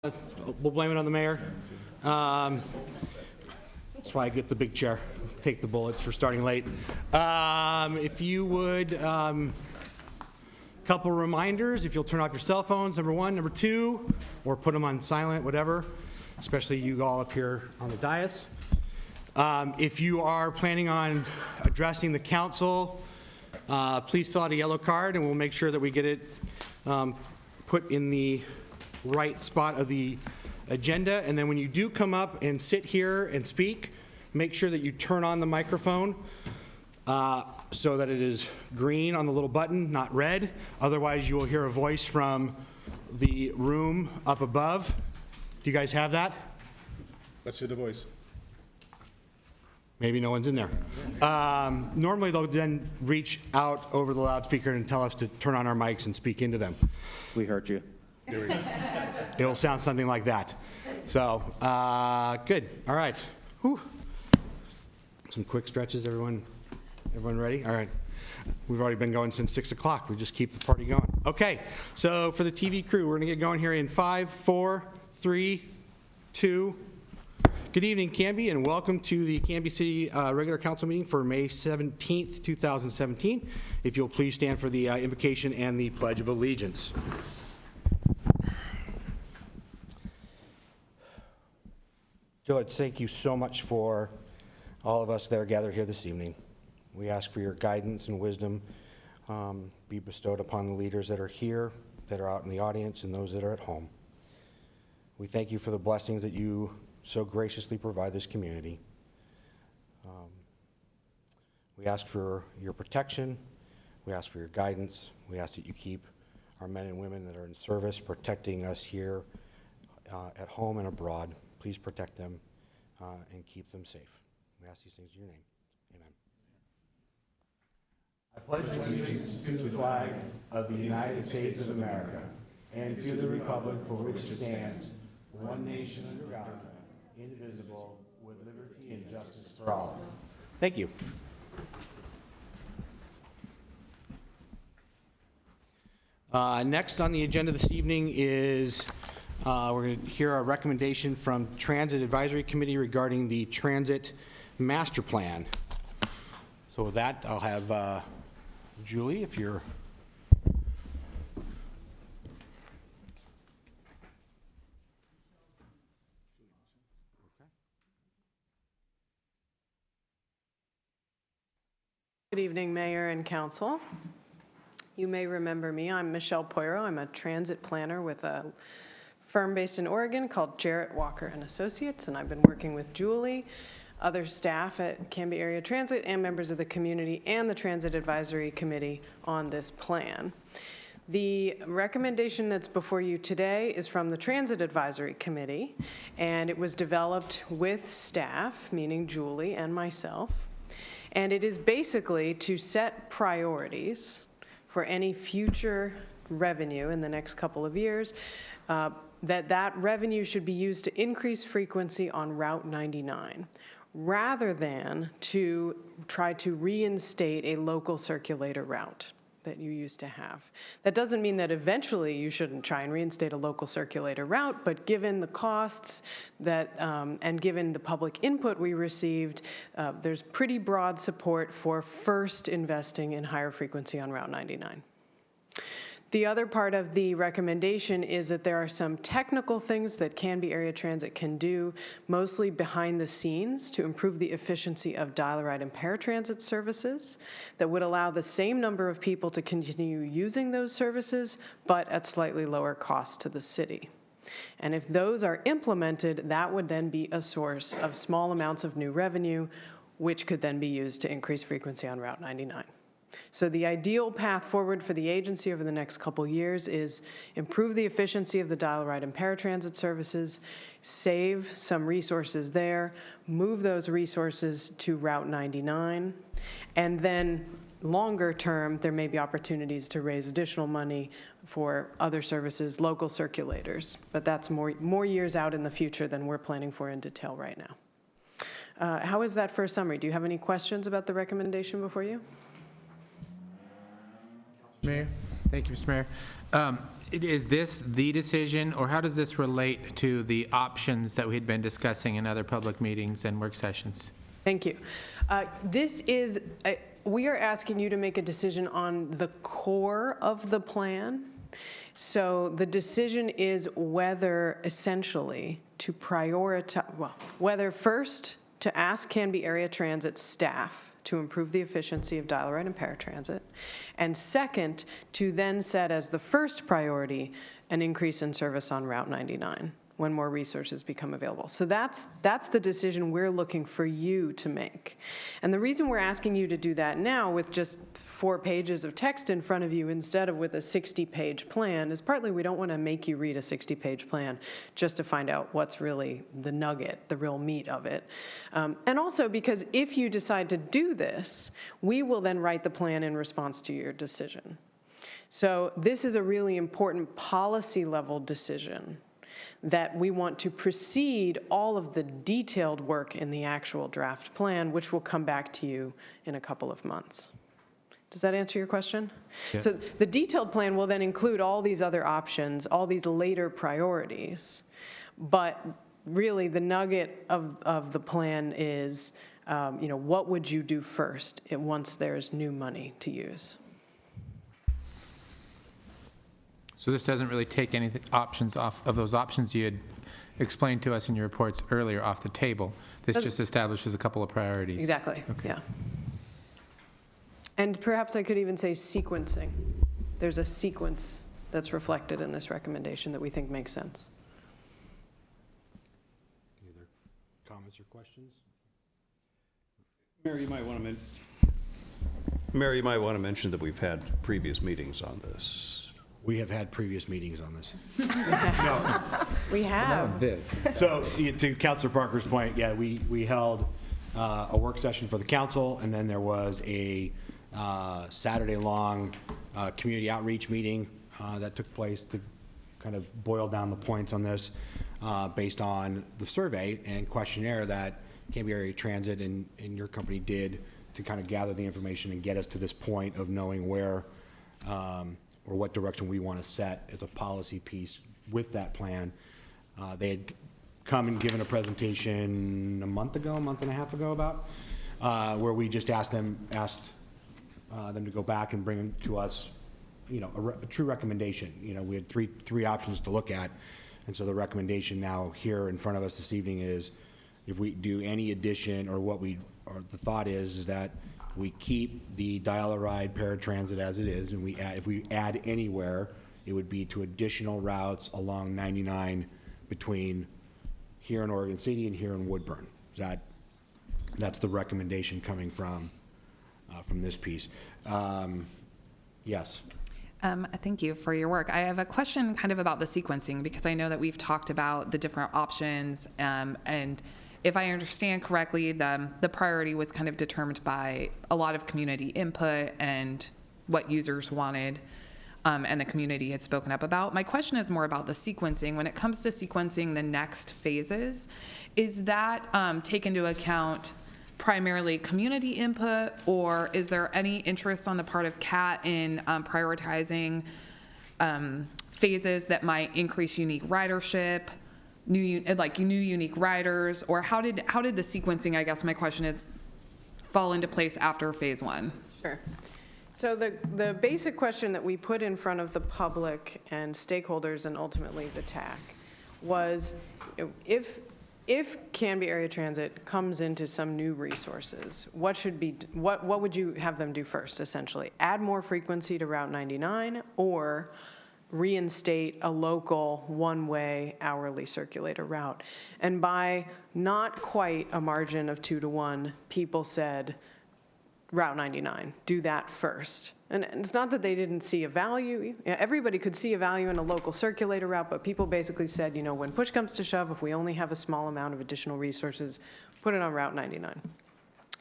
We'll blame it on the mayor. That's why I get the big chair. Take the bullets for starting late. If you would, couple reminders, if you'll turn off your cell phones, number one. Number two, or put them on silent, whatever, especially you all up here on the dais. If you are planning on addressing the council, please fill out a yellow card and we'll make sure that we get it put in the right spot of the agenda. And then when you do come up and sit here and speak, make sure that you turn on the microphone so that it is green on the little button, not red. Otherwise, you will hear a voice from the room up above. Do you guys have that? Let's hear the voice. Maybe no one's in there. Normally, they'll then reach out over the loudspeaker and tell us to turn on our mics and speak into them. We heard you. There we go. It'll sound something like that. So, good. All right. Whew. Some quick stretches, everyone. Everyone ready? All right. We've already been going since 6 o'clock. We just keep the party going. Okay. So for the TV crew, we're going to get going here in 5, 4, 3, 2. Good evening, Canby, and welcome to the Canby City regular council meeting for May 17th, 2017. If you'll please stand for the invocation and the Pledge of Allegiance. George, thank you so much for all of us that are gathered here this evening. We ask for your guidance and wisdom be bestowed upon the leaders that are here, that are out in the audience, and those that are at home. We thank you for the blessings that you so graciously provide this community. We ask for your protection. We ask for your guidance. We ask that you keep our men and women that are in service protecting us here at home and abroad. Please protect them and keep them safe. We ask these things in your name. Amen. I pledge allegiance to the flag of the United States of America and to the republic for which it stands, one nation under God, indivisible, with liberty and justice for all. Thank you. Next on the agenda this evening is we're going to hear a recommendation from Transit Advisory Committee regarding the Transit Master Plan. So with that, I'll have Julie, if you're... Good evening, Mayor and Council. You may remember me. I'm Michelle Poiro. I'm a transit planner with a firm based in Oregon called Jarrett Walker & Associates, and I've been working with Julie, other staff at Canby Area Transit, and members of the community and the Transit Advisory Committee on this plan. The recommendation that's before you today is from the Transit Advisory Committee, and it was developed with staff, meaning Julie and myself. And it is basically to set priorities for any future revenue in the next couple of years, that revenue should be used to increase frequency on Route 99, rather than to try to reinstate a local circulator route that you used to have. That doesn't mean that eventually you shouldn't try and reinstate a local circulator route, but given the costs that, and given the public input we received, there's pretty broad support for first investing in higher frequency on Route 99. The other part of the recommendation is that there are some technical things that Canby Area Transit can do, mostly behind the scenes, to improve the efficiency of dial-a-ride and paratransit services that would allow the same number of people to continue using those services, but at slightly lower cost to the city. And if those are implemented, that would then be a source of small amounts of new revenue, which could then be used to increase frequency on Route 99. So the ideal path forward for the agency over the next couple years is improve the efficiency of the dial-a-ride and paratransit services, save some resources there, move those resources to Route 99, and then longer term, there may be opportunities to raise additional money for other services, local circulators, but that's more years out in the future than we're planning for in detail right now. How is that for a summary? Do you have any questions about the recommendation before you? Mayor. Thank you, Mr. Mayor. Is this the decision, or how does this relate to the options that we had been discussing in other public meetings and work sessions? Thank you. This is, we are asking you to make a decision on the core of the plan. So the decision is whether essentially to prioritize, well, whether first to ask Canby Area Transit staff to improve the efficiency of dial-a-ride and paratransit, and second, to then set as the first priority an increase in service on Route 99 when more resources become available. So that's the decision we're looking for you to make. And the reason we're asking you to do that now with just 4 pages of text in front of you instead of with a 60-page plan is partly we don't want to make you read a 60-page plan just to find out what's really the nugget, the real meat of it. And also because if you decide to do this, we will then write the plan in response to your decision. So this is a really important policy level decision that we want to precede all of the detailed work in the actual draft plan, which will come back to you in a couple of months. Does that answer your question? Yes. So the detailed plan will then include all these other options, all these later priorities, but really the nugget of the plan is, what would you do first once there's new money to use? So this doesn't really take any options off of those options you had explained to us in your reports earlier off the table. This just establishes a couple of priorities. Exactly, Okay. yeah. And perhaps I could even say sequencing. There's a sequence that's reflected in this recommendation that we think makes sense. Any other comments or questions? Mary, you might want to mention that we've had previous meetings on this. We have had previous meetings on this. We have. So to Councilor Parker's point, yeah, we held a work session for the council, and then there was a Saturday-long community outreach meeting that took place to kind of boil down the points on this based on the survey and questionnaire that Canby Area Transit and your company did to kind of gather the information and get us to this point of knowing where or what direction we want to set as a policy piece with that plan. They had come and given a presentation a month and a half ago about, where we just asked them to go back and bring to us, a true recommendation. We had three options to look at, and so the recommendation now here in front of us this evening is if we do any addition or the thought is that we keep the dial-a-ride paratransit as it is, and if we add anywhere, it would be to additional routes along 99 between here in Oregon City and here in Woodburn. That's the recommendation coming from this piece. Yes. Thank you for your work. I have a question kind of about the sequencing, because I know that we've talked about the different options, and if I understand correctly, the priority was kind of determined by a lot of community input and what users wanted, and the community had spoken up about. My question is more about the sequencing. When it comes to sequencing the next phases, is that take into account primarily community input, or is there any interest on the part of CAT in prioritizing phases that might increase unique ridership, new unique riders, or how did the sequencing, I guess my question is, fall into place after phase 1? Sure. So the basic question that we put in front of the public and stakeholders and ultimately the TAC was, if Canby Area Transit comes into some new resources, what would you have them do first, essentially? Add more frequency to Route 99 or reinstate a local one-way hourly circulator route? And by not quite a margin of 2 to 1, people said, Route 99, do that first. And it's not that they didn't see a value. Everybody could see a value in a local circulator route, but people basically said, when push comes to shove, if we only have a small amount of additional resources, put it on Route 99.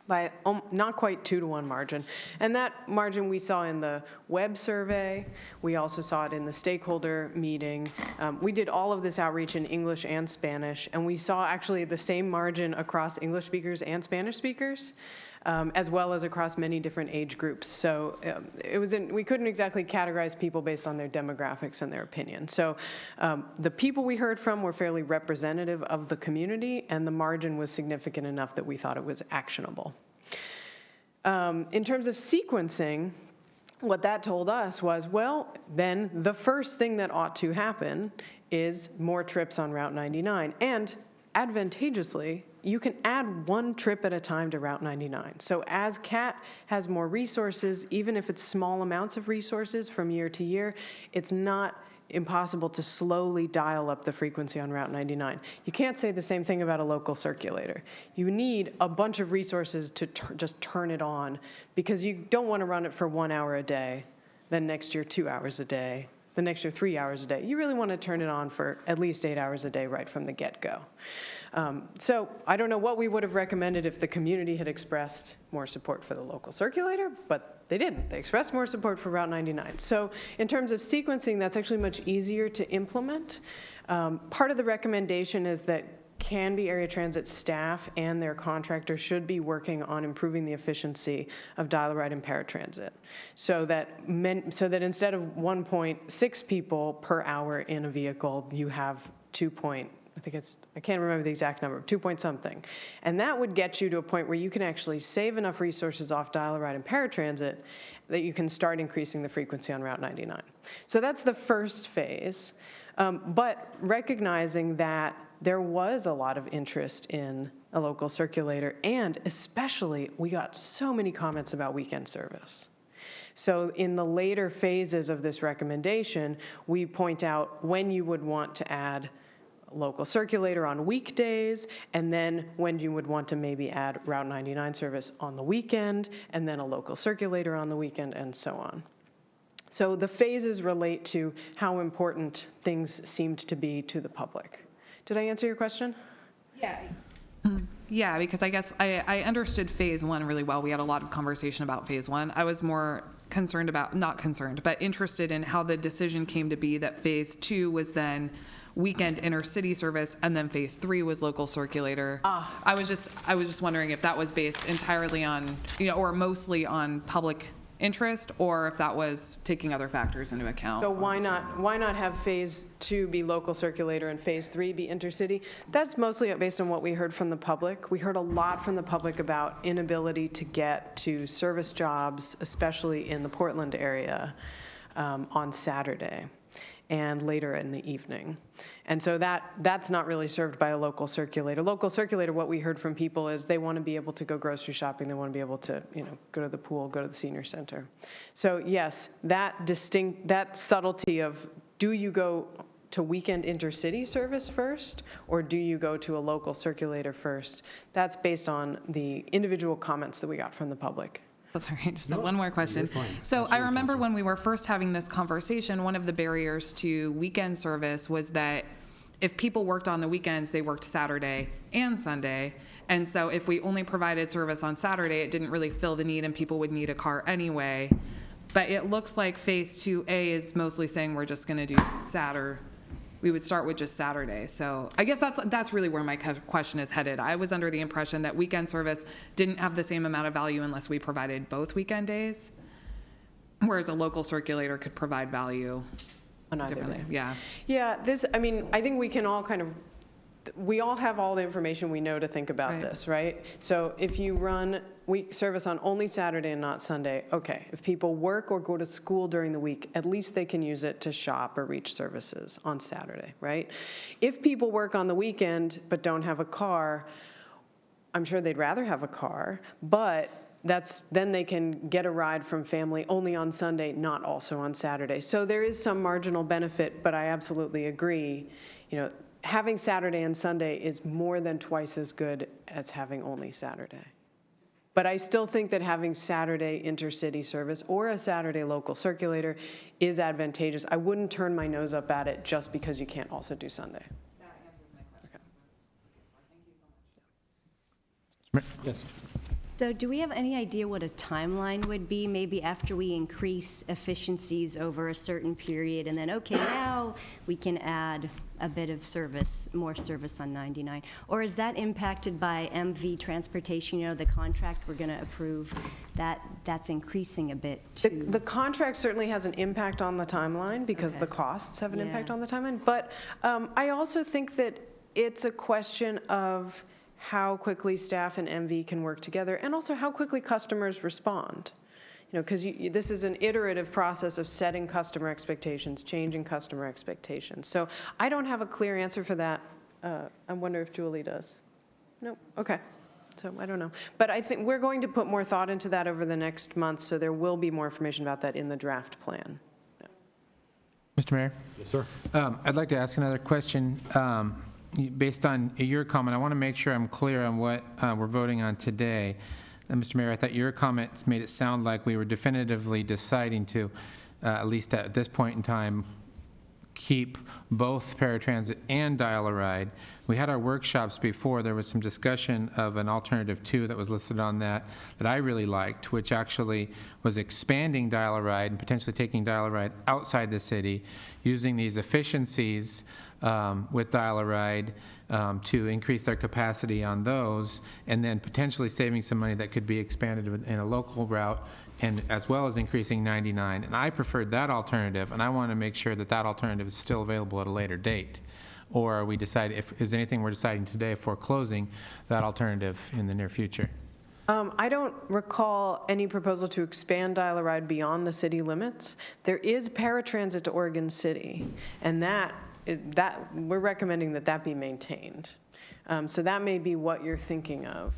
By not quite 2 to 1 margin. And that margin we saw in the web survey. We also saw it in the stakeholder meeting. We did all of this outreach in English and Spanish, and we saw actually the same margin across English speakers and Spanish speakers. as well as across many different age groups. So we couldn't exactly categorize people based on their demographics and their opinion. So the people we heard from were fairly representative of the community, and the margin was significant enough that we thought it was actionable. In terms of sequencing, what that told us was, well, then the first thing that ought to happen is more trips on Route 99. And advantageously, you can add one trip at a time to Route 99. So as CAT has more resources, even if it's small amounts of resources from year to year, it's not impossible to slowly dial up the frequency on Route 99. You can't say the same thing about a local circulator. You need a bunch of resources to just turn it on, because you don't want to run it for 1 hour a day, then next year 2 hours a day, the next year 3 hours a day. You really want to turn it on for at least 8 hours a day right from the get-go. So I don't know what we would have recommended if the community had expressed more support for the local circulator, but they didn't. They expressed more support for Route 99. So in terms of sequencing, that's actually much easier to implement. Part of the recommendation is that Canby Area Transit staff and their contractors should be working on improving the efficiency of dial-a-ride and paratransit, so that instead of 1.6 people per hour in a vehicle, you have I can't remember the exact number, 2 point something. And that would get you to a point where you can actually save enough resources off dial-a-ride and paratransit that you can start increasing the frequency on Route 99. So that's the first phase. But recognizing that there was a lot of interest in a local circulator, and especially we got so many comments about weekend service. So in the later phases of this recommendation, we point out when you would want to add local circulator on weekdays, and then when you would want to maybe add Route 99 service on the weekend, and then a local circulator on the weekend, and so on. So the phases relate to how important things seemed to be to the public. Did I answer your question? Yeah, because I guess I understood phase one really well. We had a lot of conversation about phase one. I was more concerned about, not concerned, but interested in how the decision came to be that phase two was then weekend intercity service, and then phase three was local circulator. I was just wondering if that was based entirely on, or mostly on public interest, or if that was taking other factors into account. So why not have phase two be local circulator and phase three be intercity? That's mostly based on what we heard from the public. We heard a lot from the public about inability to get to service jobs, especially in the Portland area, on Saturday and later in the evening. And so that's not really served by a local circulator. Local circulator, what we heard from people is they want to be able to go grocery shopping, they want to be able to, go to the pool, go to the senior center. So yes, that subtlety of, do you go to weekend intercity service first, or do you go to a local circulator first? That's based on the individual comments that we got from the public. Sorry, just one more question. So I remember when we were first having this conversation, one of the barriers to weekend service was that if people worked on the weekends, they worked Saturday and Sunday. And so if we only provided service on Saturday, it didn't really fill the need, and people would need a car anyway. But it looks like phase 2A is mostly saying we're just going to do Saturday. We would start with just Saturday. So I guess that's really where my question is headed. I was under the impression that weekend service didn't have the same amount of value unless we provided both weekend days, whereas a local circulator could provide value differently. Yeah. Yeah, I think we can all we all have all the information we know to think about this, right? So if you run week service on only Saturday and not Sunday, okay. If people work or go to school during the week, at least they can use it to shop or reach services on Saturday, right? If people work on the weekend but don't have a car, I'm sure they'd rather have a car, but then they can get a ride from family only on Sunday, not also on Saturday. So there is some marginal benefit, but I absolutely agree, having Saturday and Sunday is more than twice as good as having only Saturday. But I still think that having Saturday intercity service or a Saturday local circulator is advantageous. I wouldn't turn my nose up at it just because you can't also do Sunday. That answers my question. Okay. Thank you so much. Yes. So do we have any idea what a timeline would be, maybe after we increase efficiencies over a certain period, and then, okay, now we can add a bit of service, more service on 99? Or is that impacted by MV Transportation, the contract we're going to approve, that's increasing a bit too? The contract certainly has an impact on the timeline because Okay. the costs have an impact Yeah. on the timeline. But I also think that it's a question of how quickly staff and MV can work together, and also how quickly customers respond. Because this is an iterative process of setting customer expectations, changing customer expectations. So I don't have a clear answer for that. I wonder if Julie does. No? Okay. So I don't know. But I think we're going to put more thought into that over the next month, so there will be more information about that in the draft plan. Mr. Mayor? Yes, sir. I'd like to ask another question. Based on your comment, I want to make sure I'm clear on what we're voting on today. Mr. Mayor, I thought your comments made it sound like we were definitively deciding to, at least at this point in time, keep both paratransit and dial-a-ride. We had our workshops before. There was some discussion of an alternative two that was listed on that I really liked, which actually was expanding dial-a-ride and potentially taking dial-a-ride outside the city, using these efficiencies with dial-a-ride to increase their capacity on those, and then potentially saving some money that could be expanded in a local route, and as well as increasing 99. And I preferred that alternative, and I want to make sure that that alternative is still available at a later date. Or are we deciding, if is anything we're deciding today for closing that alternative in the near future? I don't recall any proposal to expand dial-a-ride beyond the city limits. There is paratransit to Oregon City, and that we're recommending that be maintained. So that may be what you're thinking of,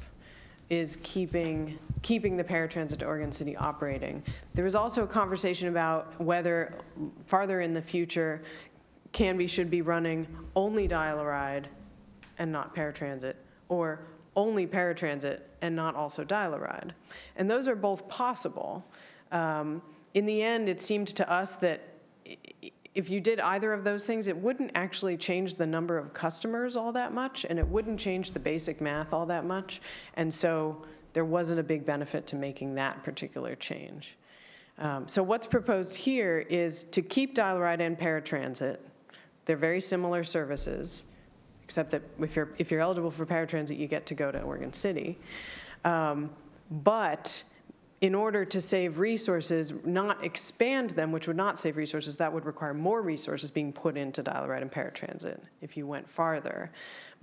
is keeping the paratransit to Oregon City operating. There was also a conversation about whether farther in the future, Canby should be running only dial-a-ride and not paratransit, or only paratransit and not also dial-a-ride. And those are both possible. In the end, it seemed to us that if you did either of those things, it wouldn't actually change the number of customers all that much, and it wouldn't change the basic math all that much. And so there wasn't a big benefit to making that particular change. So what's proposed here is to keep dial-a-ride and paratransit. They're very similar services, except that if you're eligible for paratransit, you get to go to Oregon City. But in order to save resources, not expand them, which would not save resources, that would require more resources being put into dial-a-ride and paratransit if you went farther.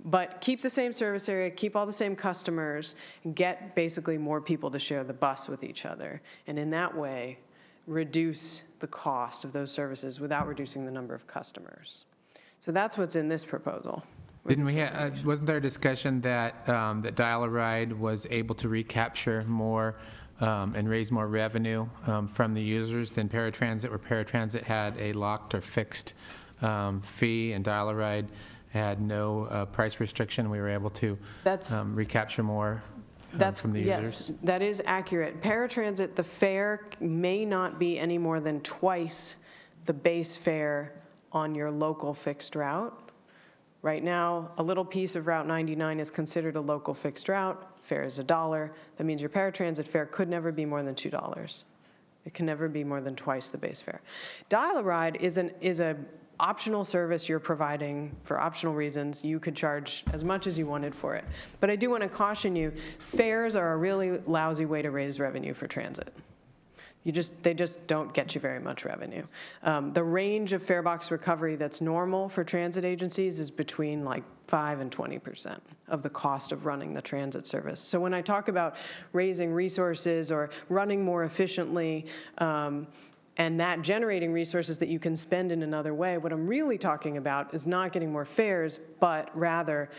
But keep the same service area, keep all the same customers, and get basically more people to share the bus with each other. And in that way, reduce the cost of those services without reducing the number of customers. So that's what's in this proposal. Didn't we wasn't there a discussion that that dial-a-ride was able to recapture more and raise more revenue from the users than paratransit, where paratransit had a locked or fixed fee and dial-a-ride had no price restriction? We were able to recapture more from the users? Yes, that is accurate. Paratransit, the fare may not be any more than twice the base fare on your local fixed route. Right now, a little piece of Route 99 is considered a local fixed route. Fare is $1. That means your paratransit fare could never be more than $2. It can never be more than twice the base fare. Dial-a-ride is a optional service you're providing for optional reasons. You could charge as much as you wanted for it. But I do want to caution you, fares are a really lousy way to raise revenue for transit. They just don't get you very much revenue. The range of fare box recovery that's normal for transit agencies is between like 5 and 20% of the cost of running the transit service. So when I talk about raising resources or running more efficiently, and that generating resources that you can spend in another way, what I'm really talking about is not getting more fares, but rather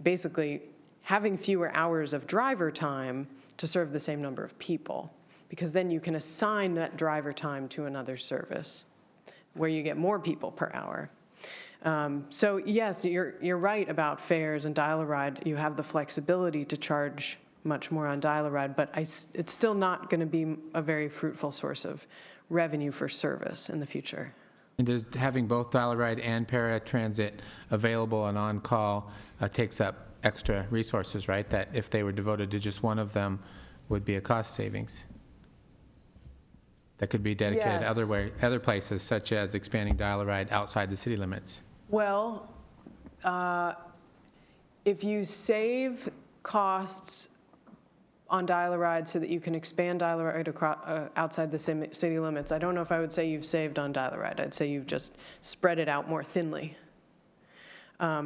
basically having fewer hours of driver time to serve the same number of people. Because then you can assign that driver time to another service where you get more people per hour. So yes, you're right about fares and dial-a-ride. You have the flexibility to charge much more on dial-a-ride, but it's still not going to be a very fruitful source of revenue for service in the future. And does having both dial-a-ride and paratransit available and on-call takes up extra resources, right? That if they were devoted to just one of them would be a cost savings? That could be dedicated Yes. other places, such as expanding dial-a-ride outside the city limits. Well, If you save costs on dial-a-ride so that you can expand dial-a-ride outside the city limits, I don't know if I would say you've saved on dial-a-ride. I'd say you've just spread it out more thinly.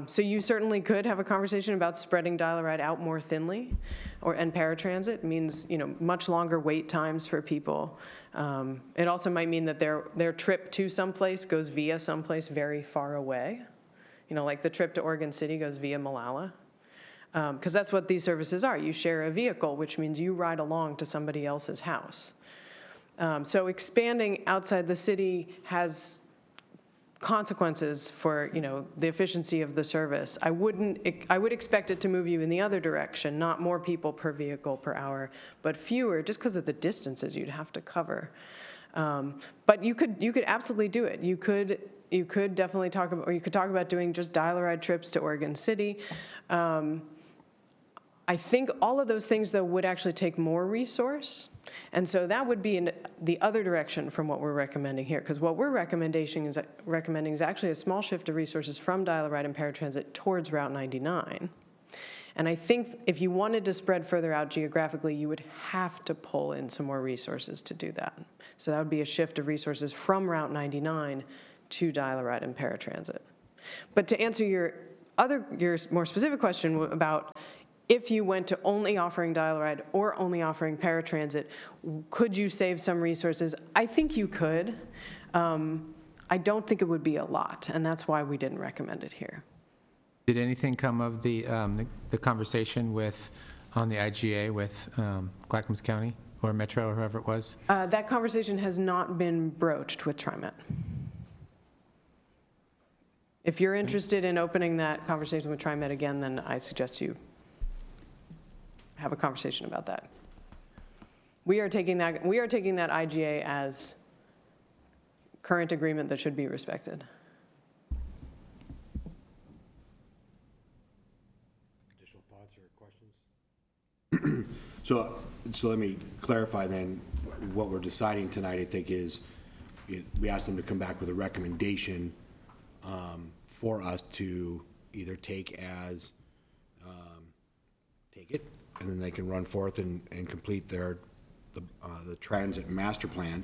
So you certainly could have a conversation about spreading dial-a-ride out more thinly, and paratransit means, much longer wait times for people. It also might mean that their trip to someplace goes via someplace very far away. Like the trip to Oregon City goes via Malala. Because that's what these services are. You share a vehicle, which means you ride along to somebody else's house. So expanding outside the city has consequences for, the efficiency of the service. I would expect it to move you in the other direction, not more people per vehicle per hour, but fewer, just because of the distances you'd have to cover. But you could absolutely do it. You could definitely talk about doing just dial-a-ride trips to Oregon City. I think all of those things, though, would actually take more resource. And so that would be in the other direction from what we're recommending here, because what we're recommending is actually a small shift of resources from dial-a-ride and paratransit towards Route 99. And I think if you wanted to spread further out geographically, you would have to pull in some more resources to do that. So that would be a shift of resources from Route 99 to dial-a-ride and paratransit. But to answer your more specific question about if you went to only offering dial-a-ride or only offering paratransit, could you save some resources? I think you could. I don't think it would be a lot, and that's why we didn't recommend it here. Did anything come of the conversation on the IGA with Clackamas County or Metro or whoever it was? That conversation has not been broached with TriMet. If you're interested in opening that conversation with TriMet again, then I suggest you have a conversation about that. We are taking that IGA as current agreement that should be respected. Additional thoughts or questions? So let me clarify then, what we're deciding tonight, I think, is we asked them to come back with a recommendation for us to either take it, and then they can run forth and complete the transit master plan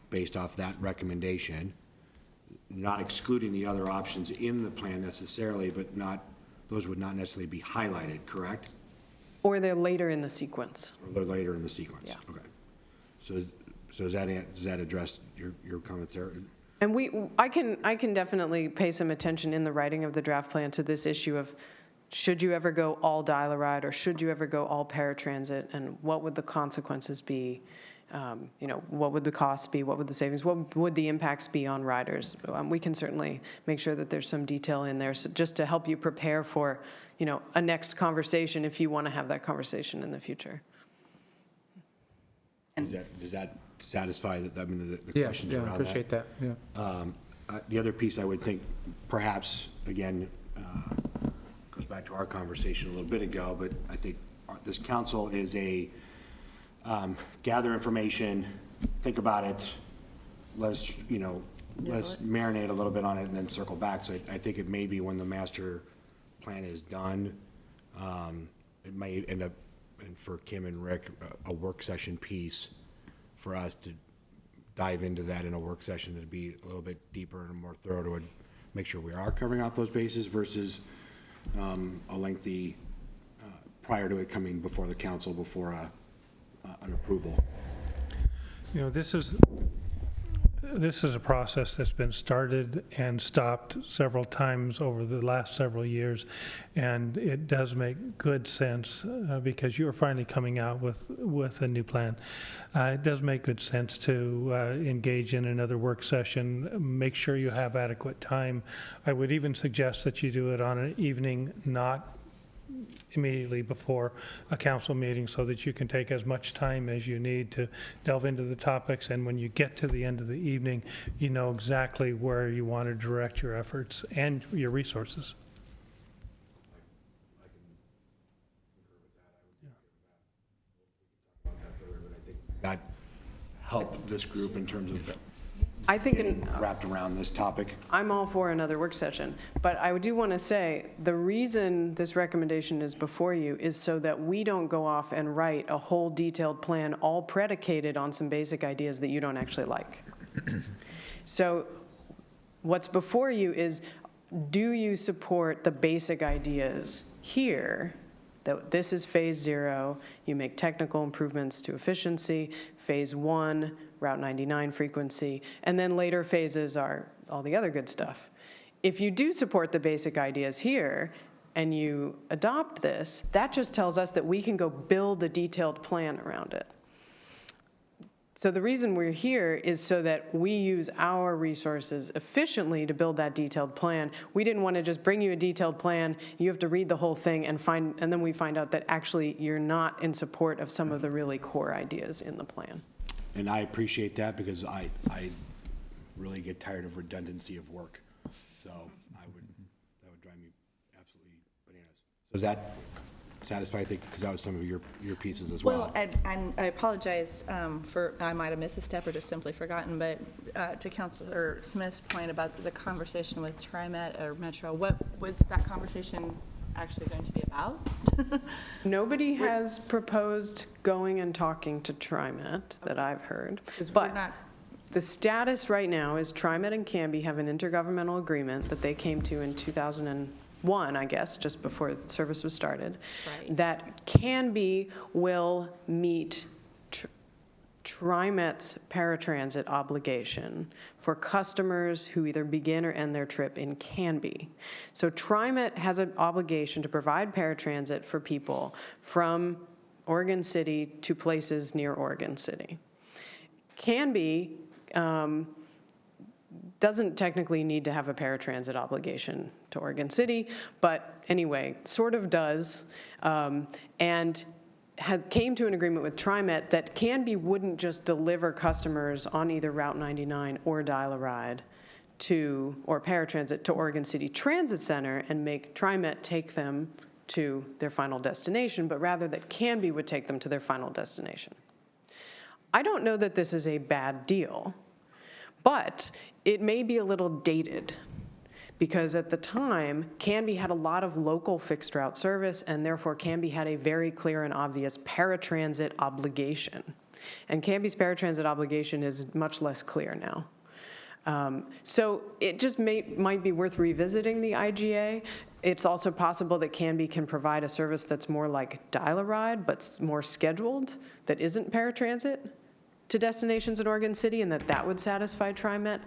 based off that recommendation, not excluding the other options in the plan necessarily, but those would not necessarily be highlighted, correct? Or they're later in the sequence. Or they're later in the sequence? Yeah. Okay. So does that address your comments there? And I can definitely pay some attention in the writing of the draft plan to this issue of should you ever go all dial-a-ride or should you ever go all paratransit, and what would the consequences be? What would the costs be? What would the savings? What would the impacts be on riders? We can certainly make sure that there's some detail in there, just to help you prepare for, a next conversation if you want to have that conversation in the future. Does that satisfy the questions around that? Yeah, I appreciate that, yeah. The other piece I would think, perhaps, again, goes back to our conversation a little bit ago, but I think this council is gather information, think about it, let's marinate a little bit on it and then circle back. So I think it may be when the master plan is done, it may end up, and for Kim and Rick, a work session piece for us to dive into that in a work session to be a little bit deeper and more thorough to make sure we are covering out those bases versus a lengthy, prior to it coming before the council, before an approval. This is a process that's been started and stopped several times over the last several years, and it does make good sense because you are finally coming out with a new plan. It does make good sense to engage in another work session, make sure you have adequate time. I would even suggest that you do it on an evening, not immediately before a council meeting, so that you can take as much time as you need to delve into the topics, and when you get to the end of the evening, you know exactly where you want to direct your efforts and your resources. I can concur with that. I would talk about that further, but I think that helped this group in terms of I think getting wrapped around this topic. I'm all for another work session, but I do want to say, the reason this recommendation is before you is so that we don't go off and write a whole detailed plan all predicated on some basic ideas that you don't actually like. So what's before you is, do you support the basic ideas here? That this is phase 0, you make technical improvements to efficiency, phase 1, Route 99 frequency, and then later phases are all the other good stuff. If you do support the basic ideas here and you adopt this, that just tells us that we can go build a detailed plan around it. So the reason we're here is so that we use our resources efficiently to build that detailed plan. We didn't want to just bring you a detailed plan, you have to read the whole thing and then we find out that actually you're not in support of some of the really core ideas in the plan. And I appreciate that because I really get tired of redundancy of work. So that would drive me absolutely bananas. So does that satisfy, I think, because that was some of your pieces as well. Well, and I apologize for, I might have missed a step or just simply forgotten, but to Councilor Smith's point about the conversation with TriMet or Metro, what was that conversation actually going to be about? Nobody has proposed going and talking to TriMet that I've heard. 'Cause we're But not- the status right now is TriMet and Canby have an intergovernmental agreement that they came to in 2001, I guess, just before service was started, Right. that Canby will meet TriMet's paratransit obligation for customers who either begin or end their trip in Canby. So TriMet has an obligation to provide paratransit for people from Oregon City to places near Oregon City. Canby doesn't technically need to have a paratransit obligation to Oregon City, but anyway, sort of does, and came to an agreement with TriMet that Canby wouldn't just deliver customers on either Route 99 or Dial-A-Ride or paratransit to Oregon City Transit Center and make TriMet take them to their final destination, but rather that Canby would take them to their final destination. I don't know that this is a bad deal, but it may be a little dated, because at the time, Canby had a lot of local fixed route service, and therefore Canby had a very clear and obvious paratransit obligation. And Canby's paratransit obligation is much less clear now. So it just might be worth revisiting the IGA. It's also possible that Canby can provide a service that's more like Dial-A-Ride, but more scheduled, that isn't paratransit to destinations in Oregon City, and that would satisfy TriMet.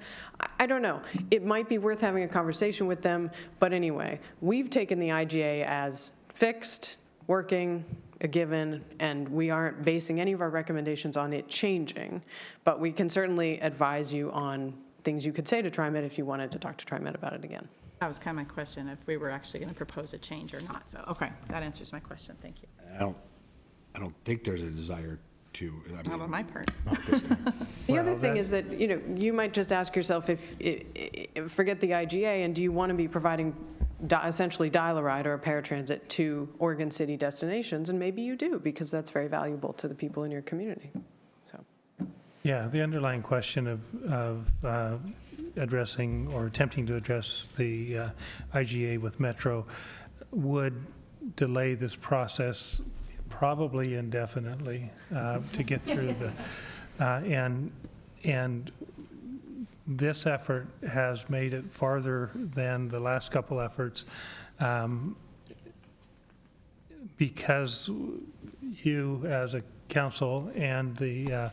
I don't know. It might be worth having a conversation with them, but anyway, we've taken the IGA as fixed, working, a given, and we aren't basing any of our recommendations on it changing, but we can certainly advise you on things you could say to TriMet if you wanted to talk to TriMet about it again. That was kind of my question, if we were actually going to propose a change or not. So, okay, that answers my question. Thank you. I don't think there's a desire to. Not on my part. Not this time. The other Well, thing that- is that, you might just ask yourself forget the IGA, and do you want to be providing essentially Dial-A-Ride or a paratransit to Oregon City destinations? And maybe you do, because that's very valuable to the people in your community. So, Yeah, the underlying question of addressing or attempting to address the IGA with Metro would delay this process probably indefinitely to get through and this effort has made it farther than the last couple efforts because you as a council and the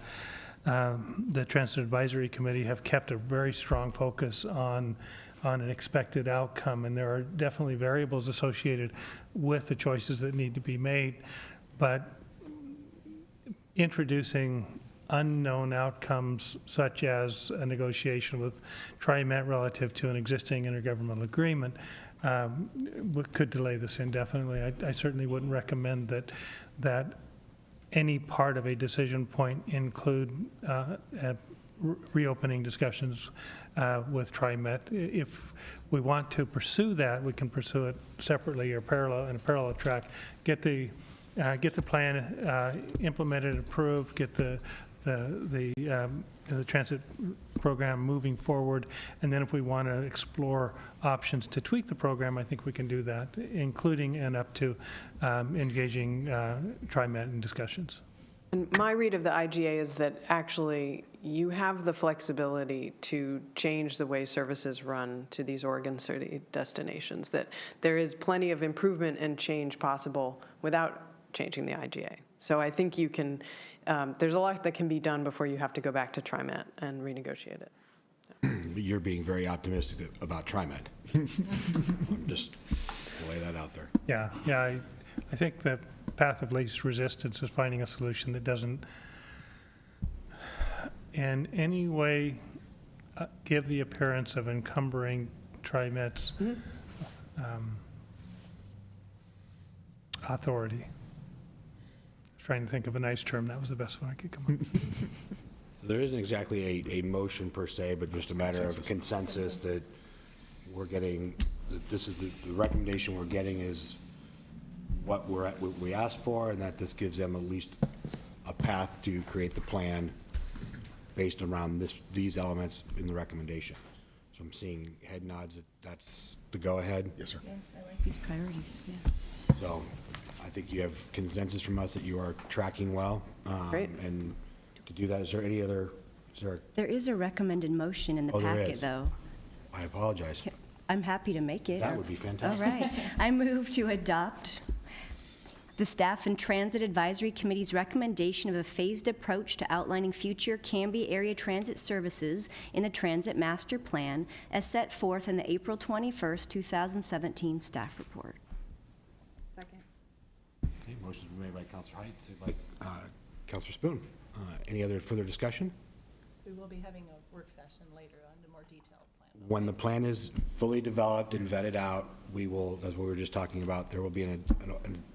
Transit Advisory Committee have kept a very strong focus on an expected outcome, and there are definitely variables associated with the choices that need to be made, but introducing unknown outcomes such as a negotiation with TriMet relative to an existing intergovernmental agreement could delay this indefinitely. I certainly wouldn't recommend that any part of a decision point include reopening discussions with TriMet. If we want to pursue that, we can pursue it separately or in a parallel track. Get the plan implemented, approved. Get the the transit program moving forward. And then if we want to explore options to tweak the program, I think we can do that, including and up to engaging TriMet in discussions. And my read of the IGA is that actually you have the flexibility to change the way services run to these Oregon City destinations, that there is plenty of improvement and change possible without changing the IGA. So I think you can, there's a lot that can be done before you have to go back to TriMet and renegotiate it. You're being very optimistic about TriMet. Just lay that out there. Yeah, I think the path of least resistance is finding a solution that doesn't in any way give the appearance of encumbering TriMet's authority. Trying to think of a nice term, that was the best one I could come up with. So there isn't exactly a motion per se, but just a matter of consensus that we're getting, that this is the recommendation we're getting is what we asked for, and that this gives them at least a path to create the plan based around these elements in the recommendation. So I'm seeing head nods that that's the go-ahead. Yes, sir. Yeah, I like these priorities, yeah. So I think you have consensus from us that you are tracking well. Great. And to do that, is there any other, There is a recommended motion in the Oh, there packet, is. though. I apologize. I'm happy to make it. That would be fantastic. All right. I move to adopt the Staff and Transit Advisory Committee's recommendation of a phased approach to outlining future Canby area transit services in the Transit Master Plan as set forth in the April 21st, 2017 staff report. Second. Okay, motion's been made by Councilor Height, seconded by Councilor Spoon. Any other further discussion? We will be having a work session later on the more detailed plan. When the plan is fully developed and vetted out, we will, as we were just talking about, there will be an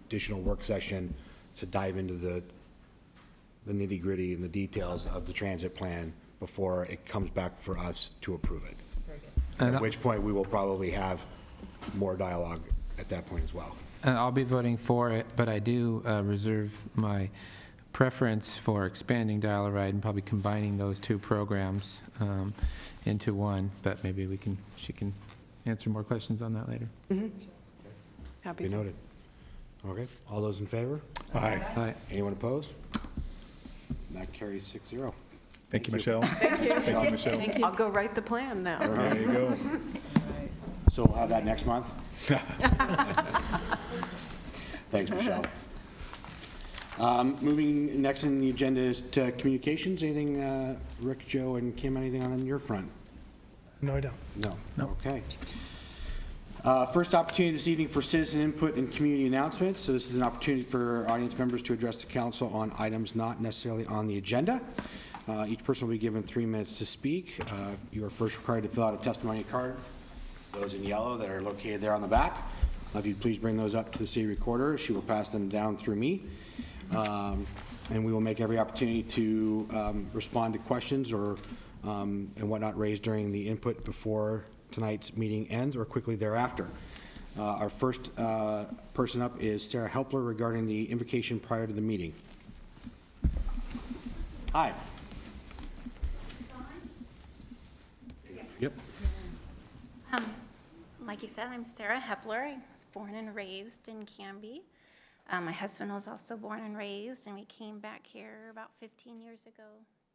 additional work session to dive into the nitty-gritty and the details of the transit plan before it comes back for us to approve it. At which point, we will probably have more dialogue at that point as well. And I'll be voting for it, but I do reserve my preference for expanding Dial-A-Ride and probably combining those two programs into one, but maybe she can answer more questions on that later. Happy Be to. noted. Okay, all those in favor? Aye. Anyone opposed? That carries 6-0. Thank you, Michelle. Michelle, Michelle. I'll go write the plan now. There you go. So we'll have that next month? Thanks, Michelle. Moving next on the agenda is to communications. Anything, Rick, Joe, and Kim, anything on your front? No, I don't. No. Okay. First opportunity this evening for citizen input and community announcements. So this is an opportunity for audience members to address the council on items not necessarily on the agenda. Each person will be given 3 minutes to speak. You are first required to fill out a testimony card. Those in yellow that are located there on the back. If you'd please bring those up to the city recorder. She will pass them down through me. And we will make every opportunity to respond to questions or and whatnot raised during the input before tonight's meeting ends or quickly thereafter. Our first person up is Sarah Helpler regarding the invocation prior to the meeting. Hi. Yep. Like you said, I'm Sarah Hepler. I was born and raised in Canby. My husband was also born and raised, and we came back here about 15 years ago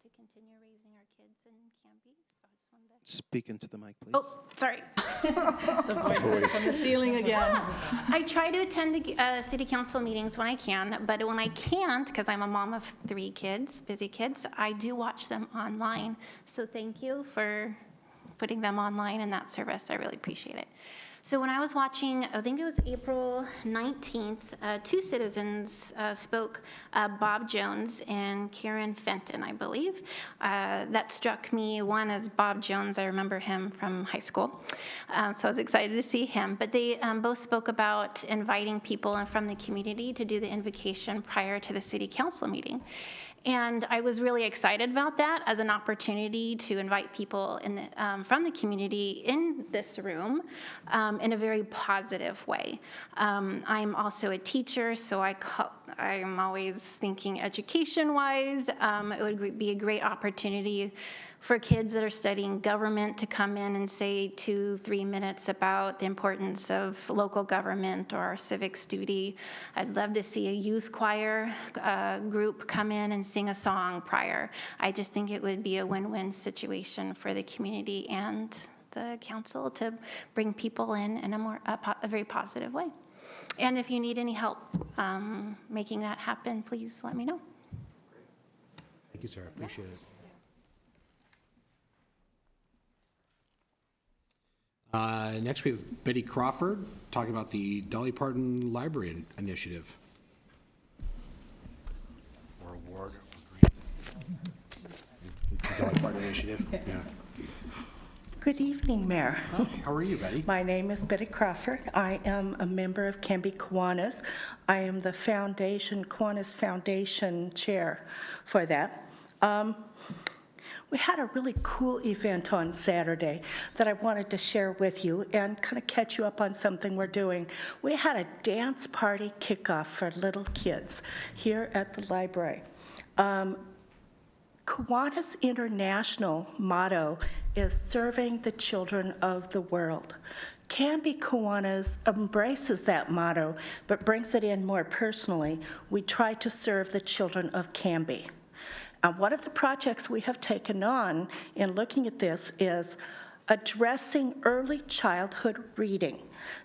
to continue raising our kids in Canby. So I just wanted to... Speak into the mic, please. Oh, sorry. The voices from the ceiling again. I try to attend the city council meetings when I can, but when I can't, because I'm a mom of 3 kids, busy kids, I do watch them online. So thank you for putting them online in that service. I really appreciate it. So when I was watching, I think it was April 19th, 2 citizens spoke, Bob Jones and Karen Fenton, I believe. That struck me. One is Bob Jones. I remember him from high school. So I was excited to see him. But they both spoke about inviting people from the community to do the invocation prior to the city council meeting. And I was really excited about that as an opportunity to invite people from the community in this room in a very positive way. I'm also a teacher, so I I'm always thinking education-wise. It would be a great opportunity for kids that are studying government to come in and say 2-3 minutes about the importance of local government or our civics duty. I'd love to see a youth choir group come in and sing a song prior. I just think it would be a win-win situation for the community and the council to bring people in a very positive way. And if you need any help making that happen, please let me know. Thank you, Sarah, appreciate it. Next, we have Betty Crawford talking about the Dolly Parton Library Initiative. Or award. The Dolly Parton Initiative, yeah. Good evening, Mayor. How are you, Betty? My name is Betty Crawford. I am a member of Canby Kiwanis. I am the Kiwanis Foundation Chair for that. We had a really cool event on Saturday that I wanted to share with you and kind of catch you up on something we're doing. We had a dance party kickoff for little kids here at the library. Kiwanis International motto is serving the children of the world. Canby Kiwanis embraces that motto, but brings it in more personally. We try to serve the children of Canby. One of the projects we have taken on in looking at this is addressing early childhood reading.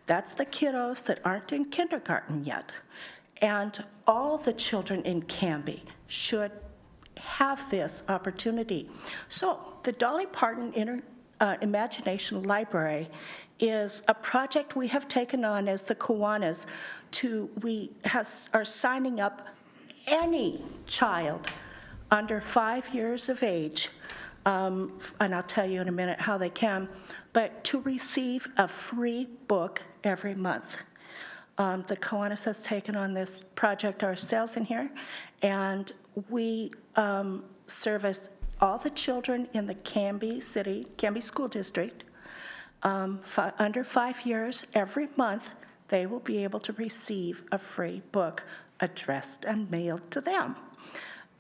That's the kiddos that aren't in kindergarten yet. And all the children in Canby should have this opportunity. So the Dolly Parton Imagination Library is a project we have taken on as the Kiwanis are signing up any child under 5 years of age, and I'll tell you in a minute how they can, but to receive a free book every month. The Kiwanis has taken on this project ourselves in here, and we service all the children in the Canby School District. Under 5 years, every month, they will be able to receive a free book addressed and mailed to them.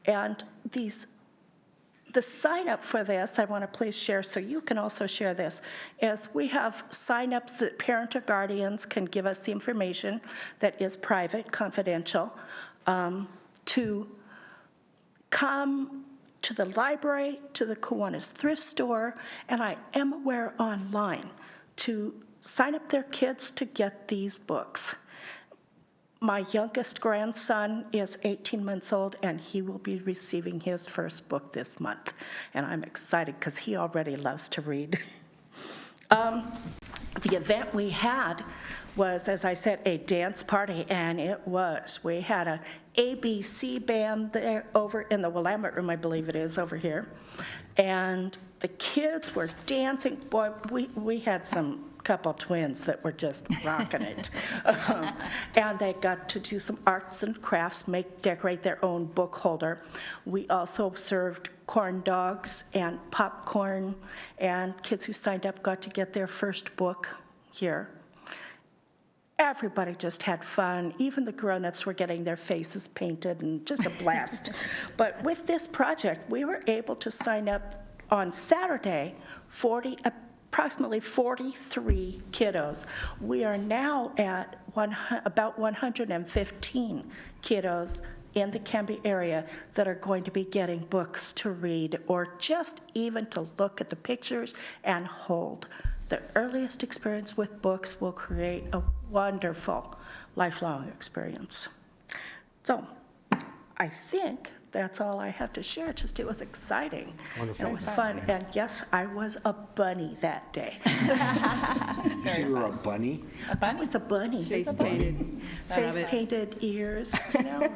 And the sign up for this, I want to please share so you can also share this, is we have sign-ups that parent or guardians can give us the information that is private, confidential, to come to the library, to the Kiwanis thrift store, and I am aware online to sign up their kids to get these books. My youngest grandson is 18 months old, and he will be receiving his first book this month. And I'm excited because he already loves to read. The event we had was, as I said, a dance party, and it was. We had an ABC band there over in the Willamette Room, I believe it is, over here. And the kids were dancing. Boy, we had some couple twins that were just rocking it. And they got to do some arts and crafts, decorate their own book holder. We also served corn dogs and popcorn, and kids who signed up got to get their first book here. Everybody just had fun. Even the grown-ups were getting their faces painted, and just a blast. But with this project, we were able to sign up on Saturday approximately 43 kiddos. We are now at about 115 kiddos in the Canby area that are going to be getting books to read, or just even to look at the pictures and hold. The earliest experience with books will create a wonderful lifelong experience. So I think that's all I have to share. It was exciting. Wonderful. And it was fun. And yes, I was a bunny that day. You say you were a bunny? I was a bunny. Face painted. Face painted ears, you know.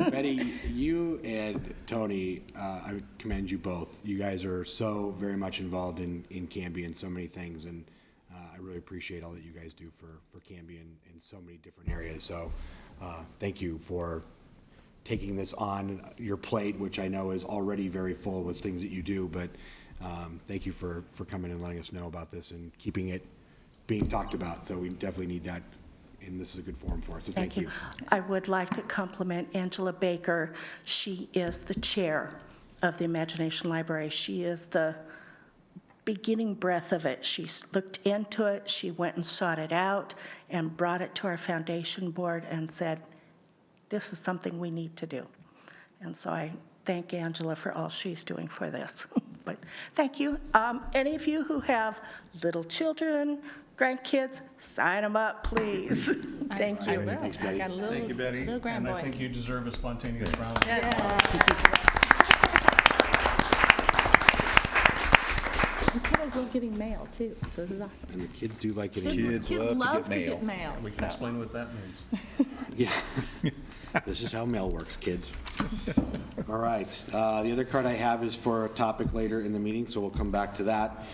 Betty, you and Tony, I commend you both. You guys are so very much involved in Canby and so many things, and I really appreciate all that you guys do for Canby in so many different areas. So thank you for taking this on your plate, which I know is already very full with things that you do, but thank you for coming and letting us know about this and keeping it being talked about. So we definitely need that and this is a good forum for it, so thank you. I would like to compliment Angela Baker. She is the chair of the Imagination Library. She is the beginning breath of it. She looked into it, she went and sought it out, and brought it to our foundation board and said, this is something we need to do. And so I thank Angela for all she's doing for this. But thank you. Any of you who have little children, grandkids, sign them up, please. Thank you. Thanks, Betty. I got a little, Thank you, Betty. little And I grandboy. think you deserve a spontaneous round. And kiddos love getting mail too, so this is awesome. And the kids do like getting. Kids love to get mail. We can so. explain what that means. Yeah. This is how mail works, kids. All right. The other card I have is for a topic later in the meeting, so we'll come back to that.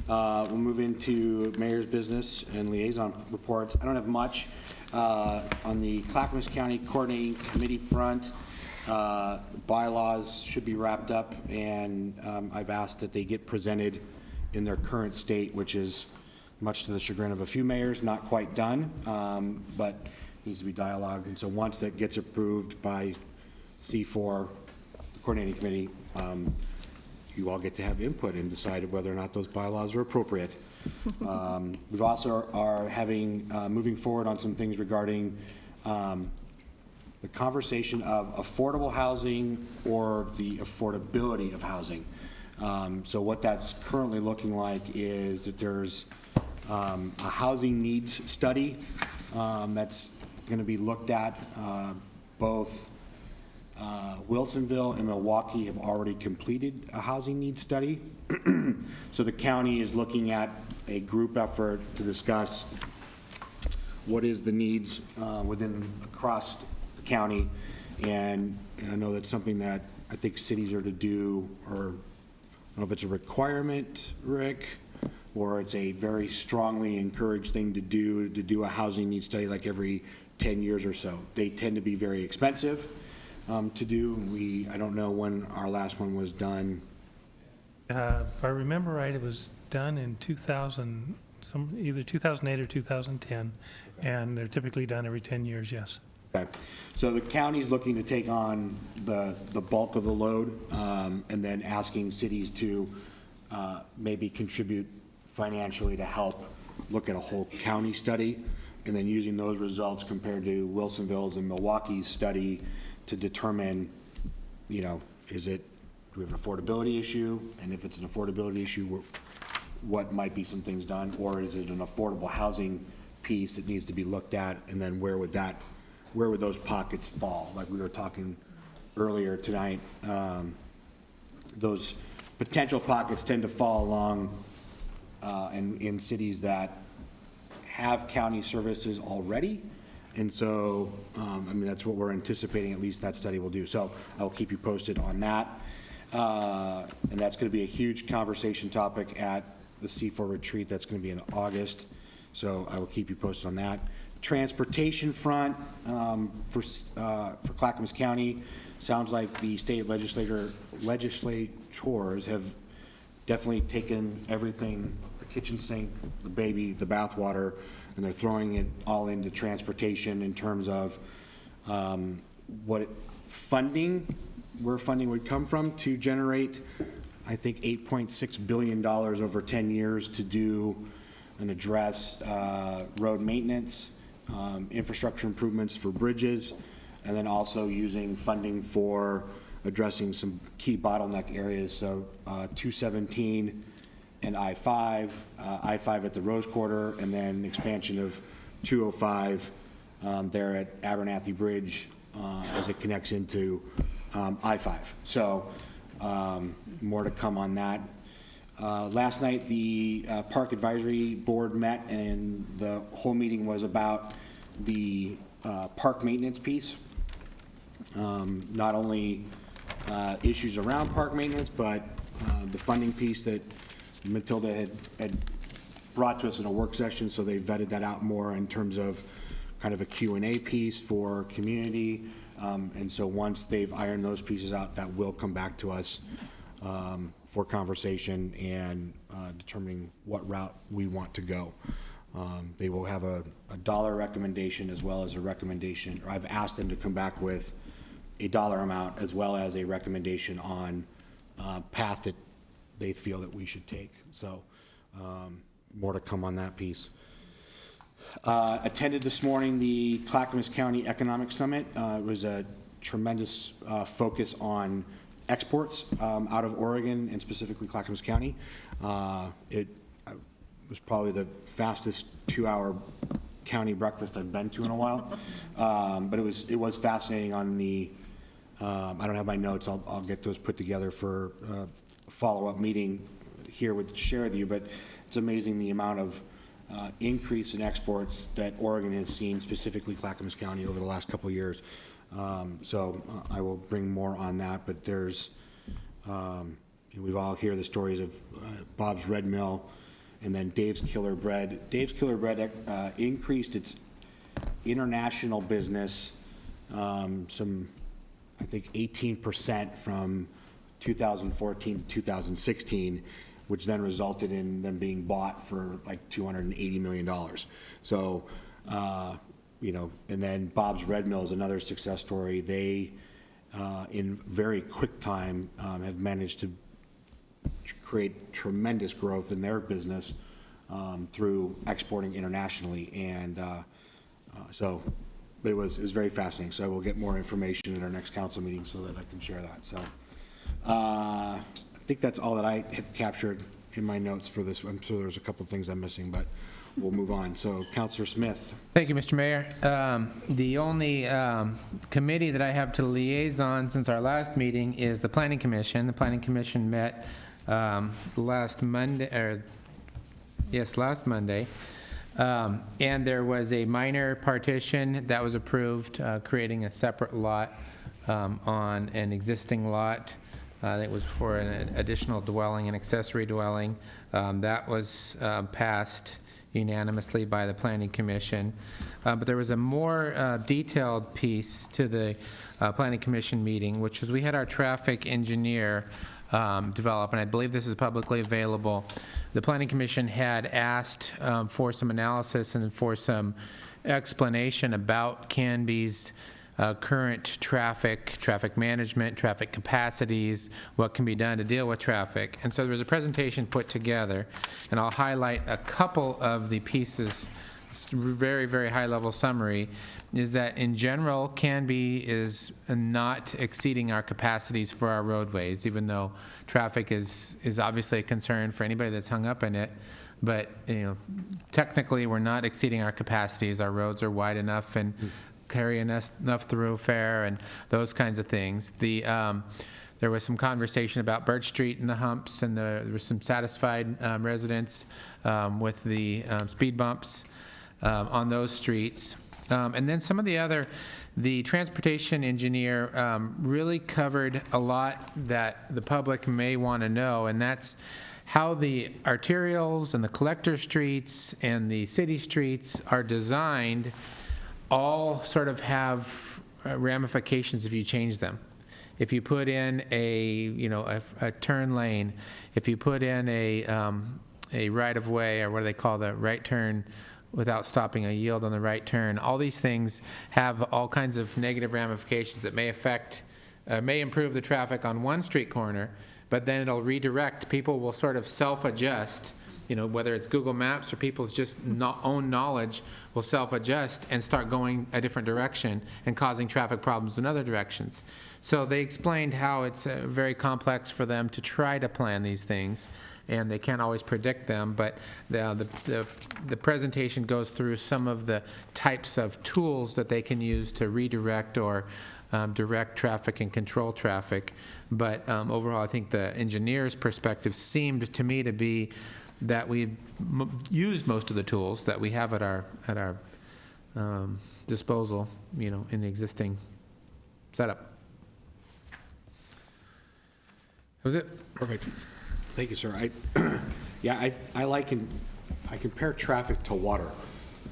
We'll move into mayor's business and liaison reports. I don't have much on the Clackamas County Coordinating Committee front. Bylaws should be wrapped up, and I've asked that they get presented in their current state, which is much to the chagrin of a few mayors, not quite done, but needs to be dialogued. And so once that gets approved by C4, the coordinating committee, you all get to have input and decide whether or not those bylaws are appropriate. We also are having, moving forward on some things regarding the conversation of affordable housing or the affordability of housing. So what that's currently looking like is that there's a housing needs study that's going to be looked at. Both Wilsonville and Milwaukee have already completed a housing needs study. So the county is looking at a group effort to discuss what is the needs across the county. And I know that's something that I think cities are to do, or I don't know if it's a requirement, Rick, or it's a very strongly encouraged thing to do a housing needs study like every 10 years or so. They tend to be very expensive to do. I don't know when our last one was done. If I remember right, it was done in 2000, either 2008 or 2010, and they're typically done every 10 years, yes. Okay. So the county's looking to take on the bulk of the load, and then asking cities to maybe contribute financially to help look at a whole county study, and then using those results compared to Wilsonville's and Milwaukee's study to determine, do we have an affordability issue? And if it's an affordability issue, what might be some things done? Or is it an affordable housing piece that needs to be looked at? And then where would those pockets fall? Like we were talking earlier tonight, those potential pockets tend to fall along in cities that have county services already. And so, that's what we're anticipating, at least that study will do. So I'll keep you posted on that. And that's going to be a huge conversation topic at the C4 retreat. That's going to be in August. So I will keep you posted on that. Transportation front for Clackamas County, sounds like the state legislators have definitely taken everything, the kitchen sink, the baby, the bathwater, and they're throwing it all into transportation in terms of where funding would come from to generate, I think, $8.6 billion over 10 years to do and address road maintenance, infrastructure improvements for bridges, and then also using funding for addressing some key bottleneck areas. So 217 and I-5 at the Rose Quarter, and then expansion of 205 there at Abernathy Bridge as it connects into I-5. So more to come on that. Last night, the Park Advisory Board met, and the whole meeting was about the park maintenance piece. Not only issues around park maintenance, but the funding piece that Matilda had brought to us in a work session, so they vetted that out more in terms of kind of a Q&A piece for community. And so once they've ironed those pieces out, that will come back to us for conversation and determining what route we want to go. They will have a dollar recommendation as well as a recommendation, or I've asked them to come back with a dollar amount as well as a recommendation on path that they feel that we should take. So more to come on that piece. Attended this morning the Clackamas County Economic Summit. It was a tremendous focus on exports out of Oregon and specifically Clackamas County. It was probably the fastest 2-hour county breakfast I've been to in a while. But it was fascinating on the, I don't have my notes, I'll get those put together for a follow-up meeting here to share with you, but it's amazing the amount of increase in exports that Oregon has seen, specifically Clackamas County, over the last couple of years. So I will bring more on that, but there's, we've all heard the stories of Bob's Red Mill and then Dave's Killer Bread. Dave's Killer Bread increased its international business I think 18% from 2014 to 2016, which then resulted in them being bought for like $280 million. So, and then Bob's Red Mill is another success story. They, in very quick time, have managed to create tremendous growth in their business through exporting internationally. And but it was very fascinating. So I will get more information at our next council meeting so that I can share that. So I think that's all that I have captured in my notes for this. I'm sure there's a couple of things I'm missing, but we'll move on. So Councilor Smith. Thank you, Mr. Mayor. The only committee that I have to liaison since our last meeting is the Planning Commission. The Planning Commission met last Monday. And there was a minor partition that was approved, creating a separate lot on an existing lot that was for an additional dwelling, an accessory dwelling. That was passed unanimously by the Planning Commission. But there was a more detailed piece to the Planning Commission meeting, which was we had our traffic engineer develop, and I believe this is publicly available. The Planning Commission had asked for some analysis and for some explanation about Canby's current traffic management, traffic capacities, what can be done to deal with traffic. And so there was a presentation put together, and I'll highlight a couple of the pieces. Very, very high-level summary is that in general, Canby is not exceeding our capacities for our roadways, even though traffic is obviously a concern for anybody that's hung up in it. But technically, we're not exceeding our capacities. Our roads are wide enough and carry enough thoroughfare and those kinds of things. There was some conversation about Birch Street and the humps, and there was some satisfied residents with the speed bumps on those streets. And then some of the transportation engineer really covered a lot that the public may want to know, and that's how the arterials and the collector streets and the city streets are designed all sort of have ramifications if you change them. If you put in a turn lane, if you put in a right-of-way, or what do they call the right turn without stopping, a yield on the right turn, all these things have all kinds of negative ramifications that may improve the traffic on one street corner, but then it'll redirect. People will sort of self-adjust, whether it's Google Maps or people's just own knowledge will self-adjust and start going a different direction and causing traffic problems in other directions. So they explained how it's very complex for them to try to plan these things, and they can't always predict them, but the presentation goes through some of the types of tools that they can use to redirect or direct traffic and control traffic. But overall, I think the engineer's perspective seemed to me to be that we've used most of the tools that we have at our disposal, in the existing setup. That was it. Perfect. Thank you, sir. I compare traffic to water.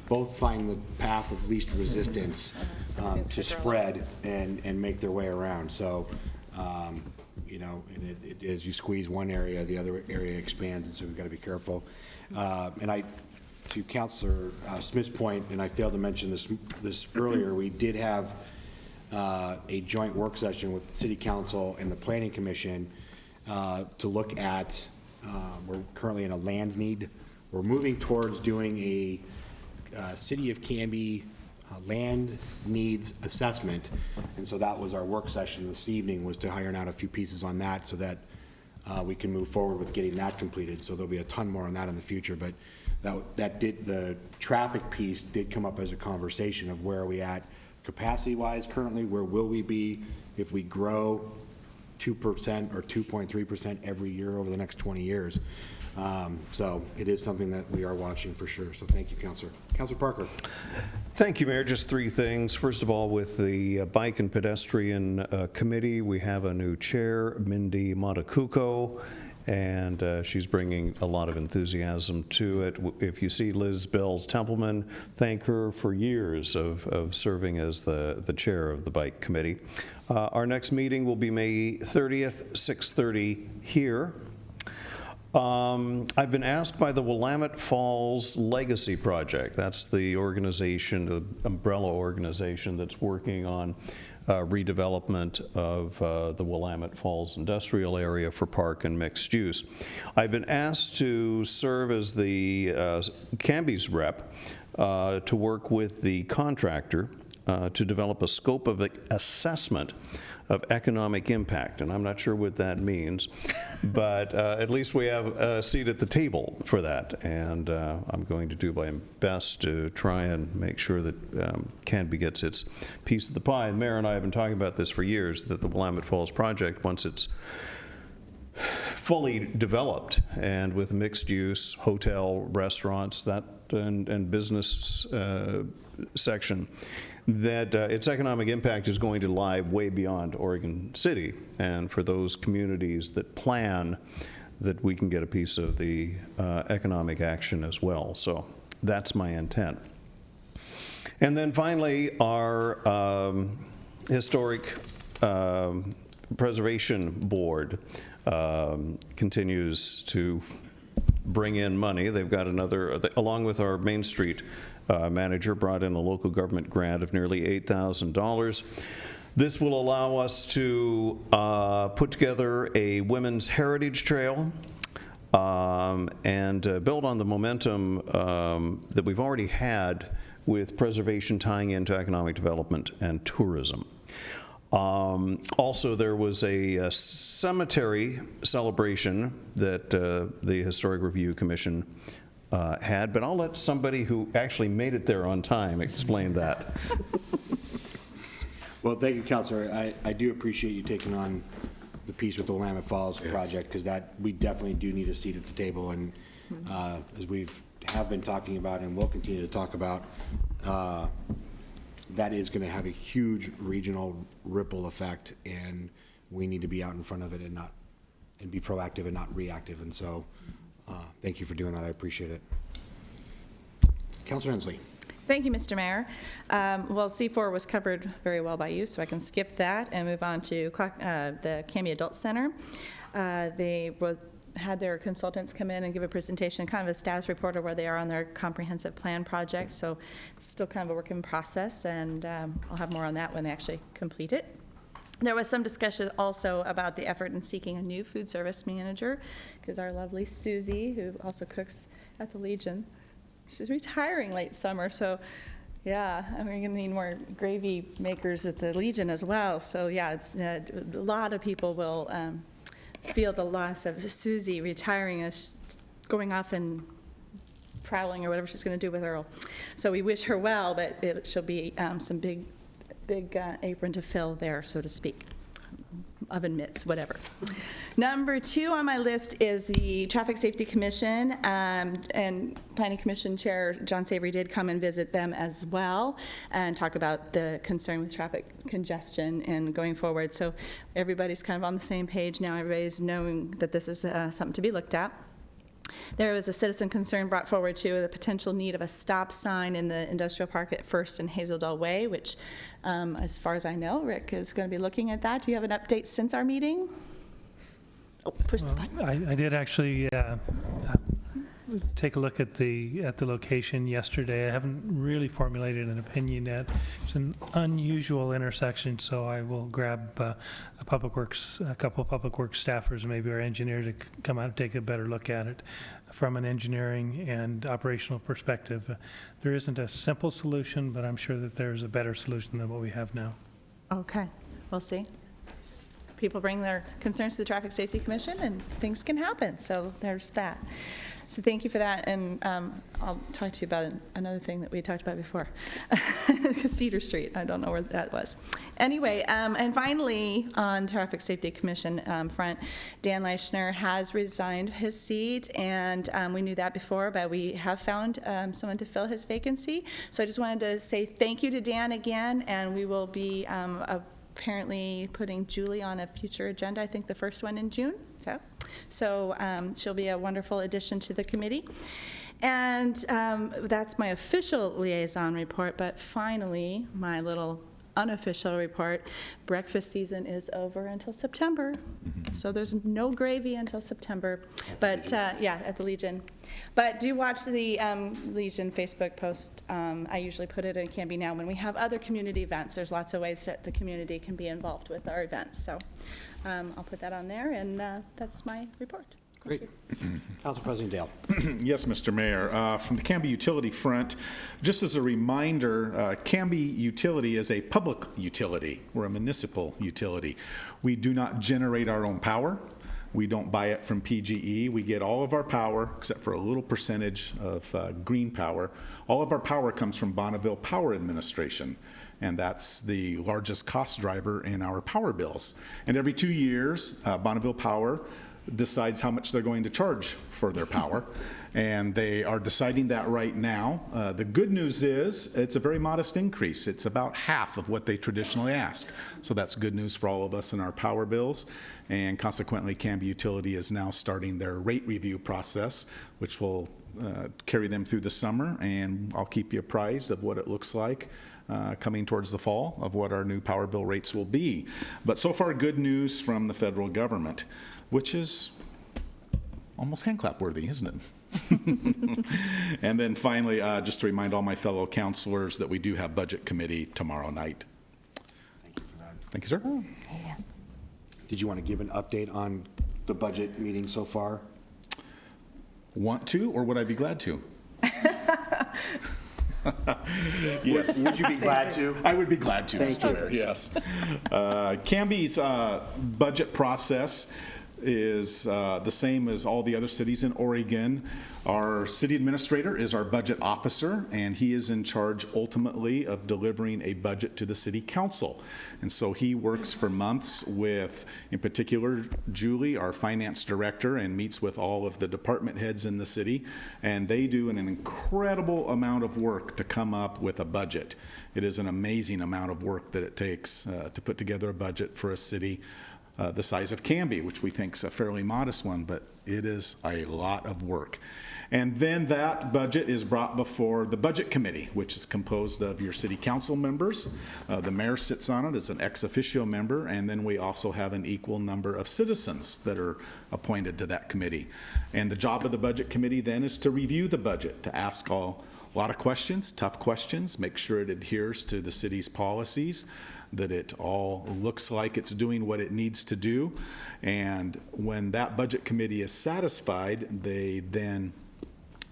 Both find the path of least resistance to spread and make their way around. So, and as you squeeze one area, the other area expands, and so we've got to be careful. And to Councilor Smith's point, and I failed to mention this earlier, we did have a joint work session with the City Council and the Planning Commission to look at, we're currently in a lands need. We're moving towards doing a City of Canby land needs assessment. And so that was our work session this evening, was to iron out a few pieces on that so that we can move forward with getting that completed. So there'll be a ton more on that in the future, but the traffic piece did come up as a conversation of where are we at capacity-wise currently, where will we be if we grow 2% or 2.3% every year over the next 20 years. So it is something that we are watching for sure. So thank you, Councilor. Councilor Parker. Thank you, Mayor. Just three things. First of all, with the Bike and Pedestrian Committee, we have a new chair, Mindy Matakuko, and she's bringing a lot of enthusiasm to it. If you see Liz Bells-Templeman, thank her for years of serving as the chair of the Bike Committee. Our next meeting will be May 30th, 6:30 here. I've been asked by the Willamette Falls Legacy Project. That's the organization, the umbrella organization that's working on redevelopment of the Willamette Falls industrial area for park and mixed use. I've been asked to serve as the Canby's rep to work with the contractor to develop a scope of assessment of economic impact, and I'm not sure what that means, but at least we have a seat at the table for that, and I'm going to do my best to try and make sure that Canby gets its piece of the pie. The mayor and I have been talking about this for years, that the Willamette Falls project, once it's fully developed and with mixed use, hotel, restaurants, that and business section, that its economic impact is going to lie way beyond Oregon City, and for those communities that plan, that we can get a piece of the economic action as well. So that's my intent. And then finally, our historic preservation board continues to bring in money. They've got another, along with our Main Street manager, brought in a local government grant of nearly $8,000. This will allow us to put together a women's heritage trail and build on the momentum that we've already had with preservation tying into economic development and tourism. Also, there was a cemetery celebration that the Historic Review Commission had, but I'll let somebody who actually made it there on time explain that. Well, thank you, Councilor. I do appreciate you taking on the piece with the Willamette Falls project, because that we definitely do need a seat at the table, and as have been talking about and will continue to talk about, that is going to have a huge regional ripple effect, and we need to be out in front of it and be proactive and not reactive. And so thank you for doing that. I appreciate it. Councilor Hensley. Thank you, Mr. Mayor. Well, C4 was covered very well by you, so I can skip that and move on to the Canby Adult Center. They had their consultants come in and give a presentation, kind of a status report of where they are on their comprehensive plan project. So it's still kind of a work in process, and I'll have more on that when they actually complete it. There was some discussion also about the effort in seeking a new food service manager, because our lovely Susie, who also cooks at the Legion, she's retiring late summer. So yeah, and we're gonna need more gravy makers at the Legion as well. So yeah, it's a lot of people will feel the loss of Susie retiring, as going off and traveling or whatever she's going to do with Earl. So we wish her well, but she'll be some big apron to fill there, so to speak. Oven mitts, whatever. Number 2 on my list is the Traffic Safety Commission, and Planning Commission Chair John Savory did come and visit them as well and talk about the concern with traffic congestion and going forward. So everybody's kind of on the same page now. Everybody's knowing that this is something to be looked at. There was a citizen concern brought forward too, the potential need of a stop sign in the industrial park at First and Hazeldale Way, which, as far as I know, Rick is going to be looking at that. Do you have an update since our meeting? Oh, push the button. I did actually take a look at the location yesterday. I haven't really formulated an opinion yet. It's an unusual intersection, so I will grab a couple of Public Works staffers, and maybe our engineer to come out and take a better look at it from an engineering and operational perspective. There isn't a simple solution, but I'm sure that there's a better solution than what we have now. Okay, we'll see. People bring their concerns to the Traffic Safety Commission, and things can happen, so there's that. So thank you for that, and I'll talk to you about another thing that we talked about before. Cedar Street, I don't know where that was. Anyway, and finally, on Traffic Safety Commission front, Dan Leischner has resigned his seat, and we knew that before, but we have found someone to fill his vacancy. So I just wanted to say thank you to Dan again, and we will be apparently putting Julie on a future agenda, I think the first one in June. So she'll be a wonderful addition to the committee. And that's my official liaison report, but finally, my little unofficial report, breakfast season is over until September. So there's no gravy until September, but yeah, at the Legion. But do watch the Legion Facebook post. I usually put it in Canby now. When we have other community events, there's lots of ways that the community can be involved with our events. So I'll put that on there, and that's my report. Great. Council President Dale. Yes, Mr. Mayor. From the Canby utility front, just as a reminder, Canby Utility is a public utility. We're a municipal utility. We do not generate our own power. We don't buy it from PGE. We get all of our power, except for a little percentage of green power. All of our power comes from Bonneville Power Administration, and that's the largest cost driver in our power bills. And every 2 years, Bonneville Power decides how much they're going to charge for their power, and they are deciding that right now. The good news is it's a very modest increase. It's about half of what they traditionally ask. So that's good news for all of us in our power bills, and consequently Canby Utility is now starting their rate review process, which will carry them through the summer, and I'll keep you apprised of what it looks like coming towards the fall of what our new power bill rates will be. But so far, good news from the federal government, which is almost hand clap worthy, isn't it? And then finally, just to remind all my fellow councilors that we do have budget committee tomorrow night. Thank you for that. Thank you, sir. Did you want to give an update on the budget meeting so far? Want to, or would I be glad to? Yes. Would you be glad to? I would be glad to, Thank Mr. Mayor, yes. Canby's budget process is the same as all the other cities in Oregon. Our city administrator is our budget officer, and he is in charge ultimately of delivering a budget to the city council. And so he works for months with, in particular, Julie, our finance director, and meets with all of the department heads in the city. And they do an incredible amount of work to come up with a budget. It is an amazing amount of work that it takes to put together a budget for a city the size of Canby, which we think is a fairly modest one, but it is a lot of work. And then that budget is brought before the budget committee, which is composed of your city council members. The mayor sits on it as an ex officio member, and then we also have an equal number of citizens that are appointed to that committee. And the job of the budget committee then is to review the budget, to ask a lot of questions, tough questions, make sure it adheres to the city's policies, that it all looks like it's doing what it needs to do. And when that budget committee is satisfied, they then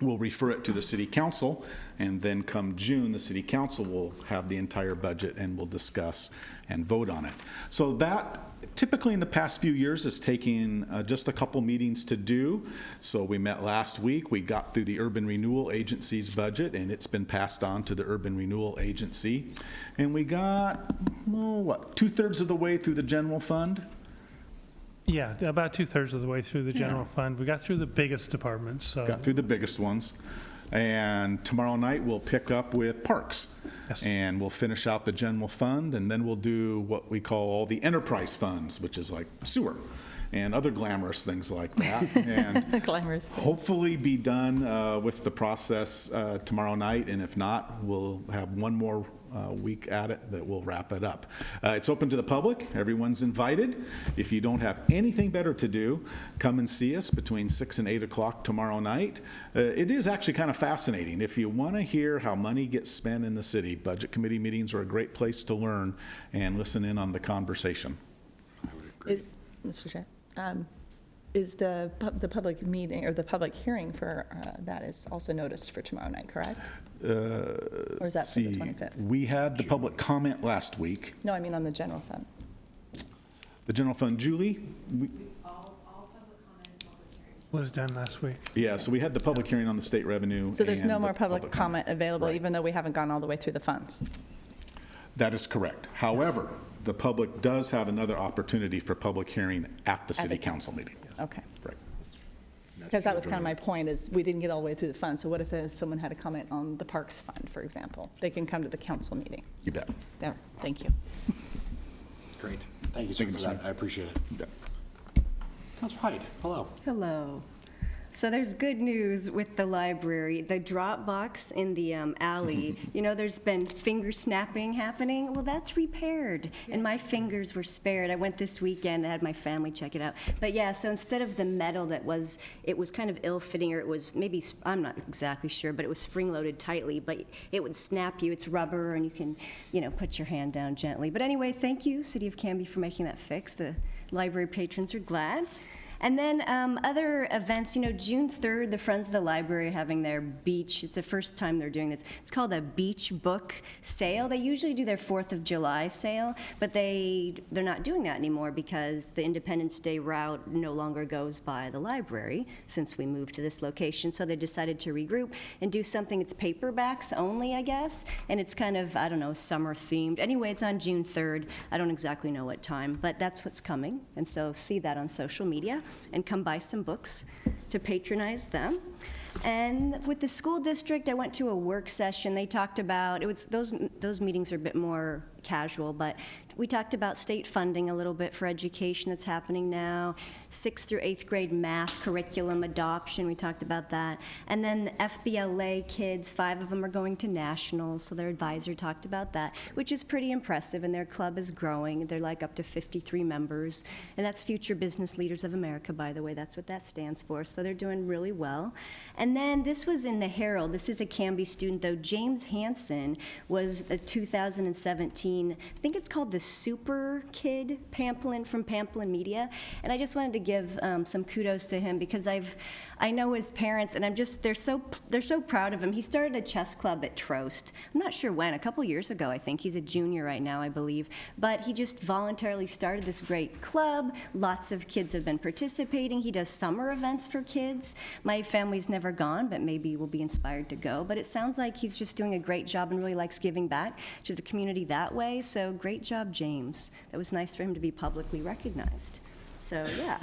will refer it to the city council, and then come June, the city council will have the entire budget and will discuss and vote on it. So that typically in the past few years is taking just a couple meetings to do. So we met last week, we got through the Urban Renewal Agency's budget, and it's been passed on to the Urban Renewal Agency. And we got, what, 2/3 of the way through the general fund? Yeah, about 2/3 of the way through the general fund. We got through the biggest departments, so. Got through the biggest ones. And tomorrow night, we'll pick up with parks. Yes. And we'll finish out the general fund, and then we'll do what we call all the enterprise funds, which is like sewer and other glamorous things like that. And Glamorous. hopefully be done with the process tomorrow night, and if not, we'll have one more week at it that we'll wrap it up. It's open to the public. Everyone's invited. If you don't have anything better to do, come and see us between 6 and 8 o'clock tomorrow night. It is actually kind of fascinating. If you want to hear how money gets spent in the city, budget committee meetings are a great place to learn and listen in on the conversation. Mr. Chair, is the public meeting or the public hearing for that is also noticed for tomorrow night, correct? Or is that for the 25th? We had the public comment last week. No, I mean on the general fund. The general fund, Julie? Was done last week. Yeah, so we had the public hearing on the state revenue. So there's and no the more public comment available, Right. even though we haven't gone all the way through the funds? That is correct. However, the public does have another opportunity for public hearing at the city council meeting. Okay. Right. Because that was kind of my point, is we didn't get all the way through the fund. So what if someone had a comment on the Parks Fund, for example? They can come to the council meeting. You bet. There, thank you. Great. Thank you, sir, Thank you, for that. Mr. I appreciate it. You bet. Councilor Hyde, hello. Hello. So there's good news with the library. The drop box in the alley, you know, there's been finger snapping happening. Well, that's repaired, and my fingers were spared. I went this weekend, I had my family check it out. But yeah, so instead of the metal it was kind of ill-fitting, or it was maybe, I'm not exactly sure, but it was spring-loaded tightly, but it would snap you. It's rubber, and you can, you know, put your hand down gently. But anyway, thank you, City of Canby, for making that fix. The library patrons are glad. And then other events, you know, June 3rd, the Friends of the Library are having their beach, it's the first time they're doing this. It's called a beach book sale. They usually do their 4th of July sale, but they're not doing that anymore because the Independence Day route no longer goes by the library since we moved to this location. So they decided to regroup and do something. It's paperbacks only, I guess, and it's kind of, I don't know, summer themed. Anyway, it's on June 3rd. I don't exactly know what time, but that's what's coming. And so see that on social media and come buy some books to patronize them. And with the school district, I went to a work session. They talked about, those meetings are a bit more casual, but we talked about state funding a little bit for education that's happening now, 6th through 8th grade math curriculum adoption, we talked about that. And then the FBLA kids, 5 of them are going to nationals, so their advisor talked about that, which is pretty impressive, and their club is growing. They're like up to 53 members, and that's Future Business Leaders of America, by the way. That's what that stands for, so they're doing really well. And then this was in the Herald. This is a Canby student, though. James Hansen was a 2017, I think it's called the Super Kid Pamplin from Pamplin Media, and I just wanted to give some kudos to him because I know his parents, and they're so proud of him. He started a chess club at Trost. I'm not sure when, a couple years ago, I think. He's a junior right now, I believe, but he just voluntarily started this great club. Lots of kids have been participating. He does summer events for kids. My family's never gone, but maybe we'll be inspired to go. But it sounds like he's just doing a great job and really likes giving back to the community that way. So great job, James. That was nice for him to be publicly recognized. So, yeah.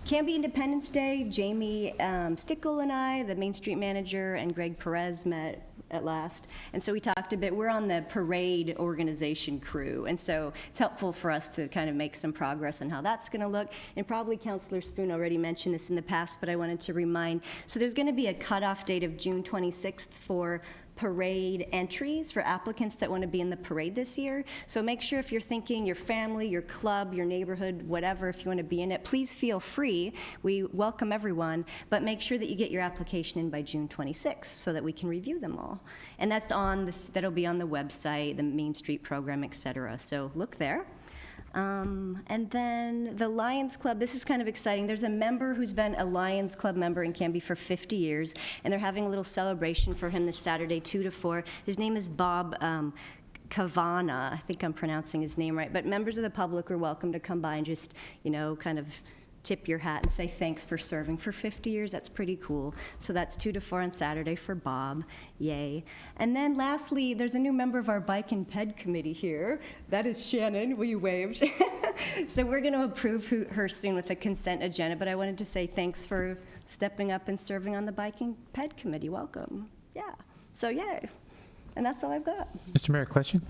Canby Independence Day, Jamie Stickle and I, the Main Street manager, and Greg Perez met at last. And so we talked a bit. We're on the parade organization crew, and so it's helpful for us to kind of make some progress on how that's going to look. And probably Councilor Spoon already mentioned this in the past, but I wanted to remind. So there's going to be a cutoff date of June 26th for parade entries for applicants that want to be in the parade this year. So make sure if you're thinking your family, your club, your neighborhood, whatever, if you want to be in it, please feel free. We welcome everyone, but make sure that you get your application in by June 26th so that we can review them all. And that's that'll be on the website, the Main Street program, et cetera. So look there. And then the Lions Club, this is kind of exciting. There's a member who's been a Lions Club member in Canby for 50 years, and they're having a little celebration for him this Saturday, 2 to 4. His name is Bob Kavana. I think I'm pronouncing his name right. But members of the public are welcome to come by and just, kind of tip your hat and say thanks for serving for 50 years. That's pretty cool. So that's 2 to 4 on Saturday for Bob. Yay. And then lastly, there's a new member of our Bike and Ped committee here. That is Shannon. Will you wave? So we're going to approve her soon with the consent agenda, but I wanted to say thanks for stepping up and serving on the Bike and Ped committee. Welcome. Yeah. So yay. And that's all I've got. Mr. Mayor, question?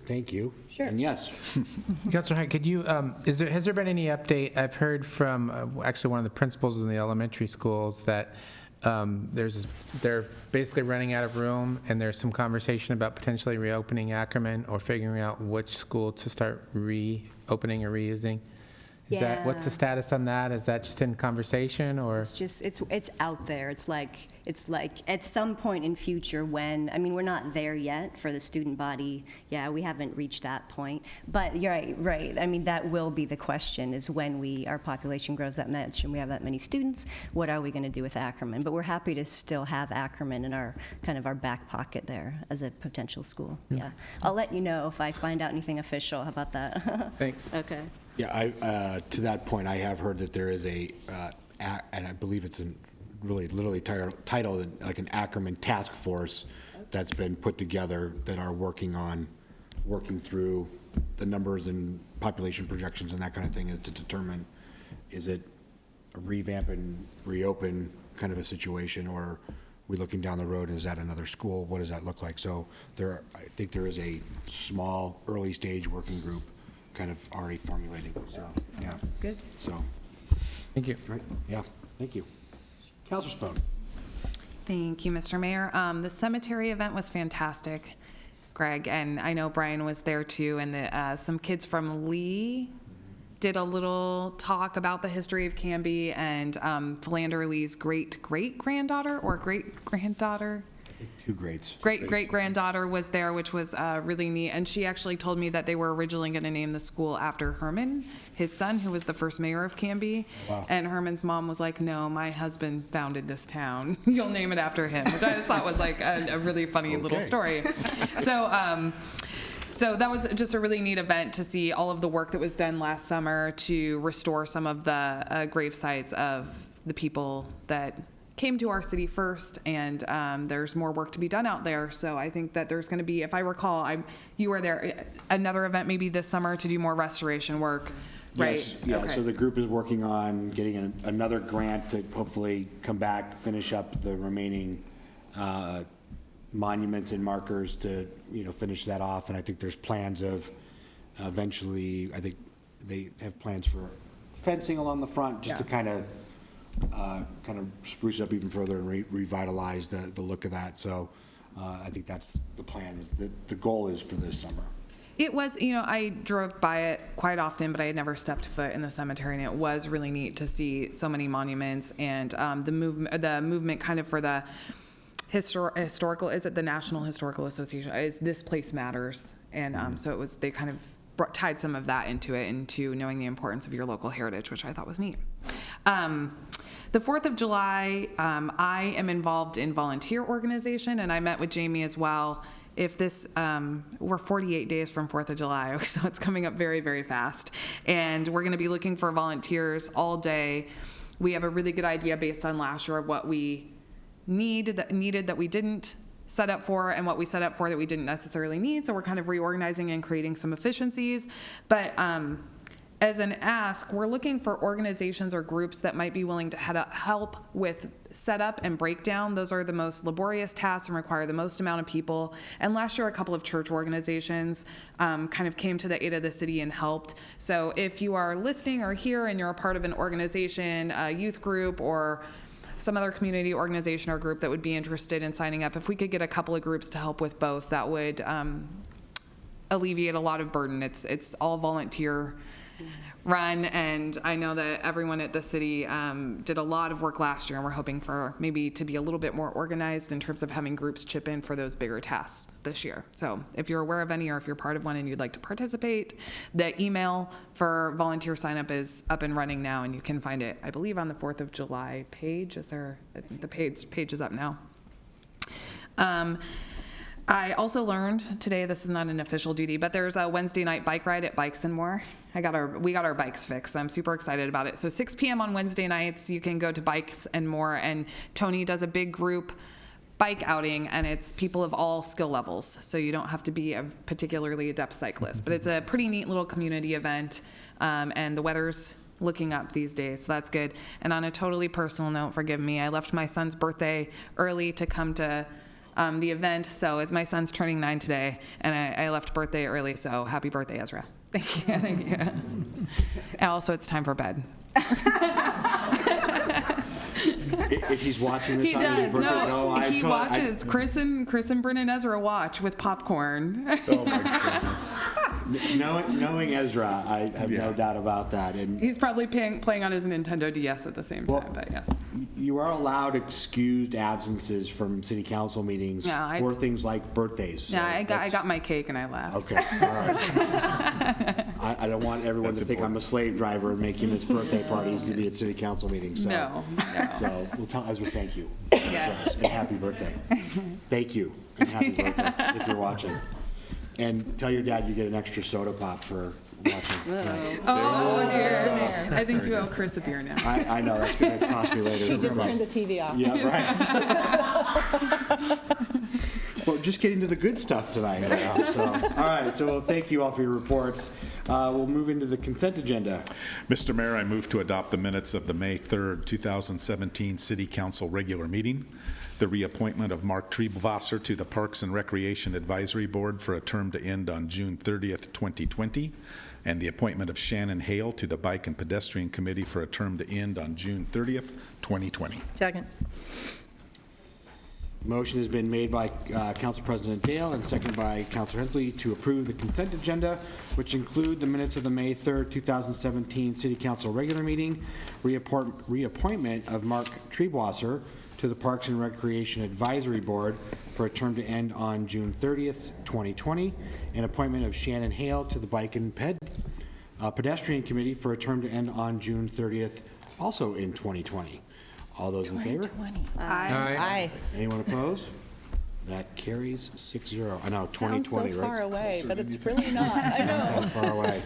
Thank you. Sure. And yes. Councilor Hyde, could you, has there been any update? I've heard from actually one of the principals in the elementary schools that they're basically running out of room, and there's some conversation about potentially reopening Ackerman or figuring out which school to start reopening or reusing. Is that, what's the Yeah. status on that? Is that just in conversation, or? It's just, it's out there. It's like at some point in future when, I mean, we're not there yet for the student body. Yeah, we haven't reached that point. But you're right. I mean, that will be the question, is when our population grows that much and we have that many students, what are we going to do with Ackerman? But we're happy to still have Ackerman in our back pocket there as a potential school. Yeah. I'll let you know if I find out anything official. How about that? Thanks. Okay. Yeah, to that point, I have heard that there is and I believe it's literally titled like an Ackerman task force that's been put together that are working through the numbers and population projections and that kind of thing, is to determine, is it a revamp and reopen kind of a situation, or are we looking down the road and is that another school? What does that look like? So I think there is a small early stage working group kind of already formulating, so, yeah. Good. So, Thank you. right, yeah, thank you. Counselor Spohn. Thank you, Mr. Mayor. The cemetery event was fantastic, Greg, and I know Brian was there too, and some kids from Lee did a little talk about the history of Canby, and Philander Lee's great-great-granddaughter or great-granddaughter? Two greats. Great-great-granddaughter was there, which was really neat, and she actually told me that they were originally going to name the school after Herman, his son, who was the first mayor of Canby. Wow. And Herman's mom was like, no, my husband founded this town. You'll name it after him, which I just thought was like a really funny little story. So that was just a really neat event to see all of the work that was done last summer to restore some of the grave sites of the people that came to our city first, and there's more work to be done out there. So I think that there's going to be, if I recall, you were there, another event maybe this summer to do more restoration work, right? Yes, yeah, Okay. so the group is working on getting another grant to hopefully come back, finish up the remaining monuments and markers to, finish that off. And I think there's plans of eventually, I think they have plans for fencing along the front, just to kind of spruce up even further and revitalize the look of that. So I think that's the plan, is the goal is for this summer. It was, I drove by it quite often, but I had never stepped foot in the cemetery, and it was really neat to see so many monuments and the movement kind of for the historical, is it the National Historical Association, is This Place Matters. And so they kind of tied some of that into knowing the importance of your local heritage, which I thought was neat. The 4th of July, I am involved in volunteer organization, and I met with Jamie as well. We're 48 days from 4th of July, so it's coming up very, very fast. And we're going to be looking for volunteers all day. We have a really good idea based on last year of what we needed that we didn't set up for, and what we set up for that we didn't necessarily need. So we're kind of reorganizing and creating some efficiencies. But as an ask, we're looking for organizations or groups that might be willing to help with setup and breakdown. Those are the most laborious tasks and require the most amount of people. And last year, a couple of church organizations kind of came to the aid of the city and helped. So if you are listening or here and you're a part of an organization, a youth group, or some other community organization or group that would be interested in signing up, if we could get a couple of groups to help with both, that would alleviate a lot of burden. It's all volunteer run, and I know that everyone at the city did a lot of work last year, and we're hoping for maybe to be a little bit more organized in terms of having groups chip in for those bigger tasks this year. So if you're aware of any, or if you're part of one and you'd like to participate, the email for volunteer sign up is up and running now, and you can find it, I believe, on the 4th of July page. I think the page is up now. I also learned today, this is not an official duty, but there's a Wednesday night bike ride at Bikes and More. We got our bikes fixed, so I'm super excited about it. So 6 p.m. on Wednesday nights, you can go to Bikes and More, and Tony does a big group bike outing, and it's people of all skill levels. So you don't have to be a particularly adept cyclist, but it's a pretty neat little community event, and the weather's looking up these days, so that's good. And on a totally personal note, forgive me, I left my son's birthday early to come to the event. So as my son's turning 9 today, and I left birthday early, so happy birthday, Ezra. Thank you. Thank you. And also, it's time for bed. If he's watching this He on his does. birthday, No, I he told- I- watches. Chris and Brennan Ezra watch with popcorn. Oh, my goodness. Knowing Ezra, I have no doubt about that. And He's probably playing on his Nintendo DS at the same Well, time, but yes. you are allowed excused absences from city council meetings Yeah, for things like birthdays. so Yeah, I that's- got my cake and I left. Okay, all right. I don't want everyone to think I'm a slave driver and making his birthday parties to be at city council meetings, so. No, no. So we'll tell Ezra thank you. Yes. And happy birthday. Thank you, and happy birthday, if you're watching. And tell your dad you get an extra soda pop for watching. tonight. Oh, dear. I think you owe Chris a beer now. I know, that's gonna cost me later. He just turned the TV off. Yeah, right. Well, just getting to the good stuff tonight. So, all right, so thank you all for your reports. We'll move into the consent agenda. Mr. Mayor, I move to adopt the minutes of the May 3rd, 2017 City Council regular meeting, the reappointment of Mark Triebwasser to the Parks and Recreation Advisory Board for a term to end on June 30th, 2020, and the appointment of Shannon Hale to the Bike and Pedestrian Committee for a term to end on June 30th, 2020. Second. Motion has been made by Council President Dale and seconded by Councilor Hensley to approve the consent agenda, which include the minutes of the May 3rd, 2017 City Council regular meeting, reappointment of Mark Triebwasser to the Parks and Recreation Advisory Board for a term to end on June 30th, 2020, and appointment of Shannon Hale to the Bike and Pedestrian Committee for a term to end on June 30th, also in 2020. All those in favor? Aye. Anyone opposed? That carries 6-0. I know, Sounds 2020, so right? far away, but it's really not. I know. Not that far away.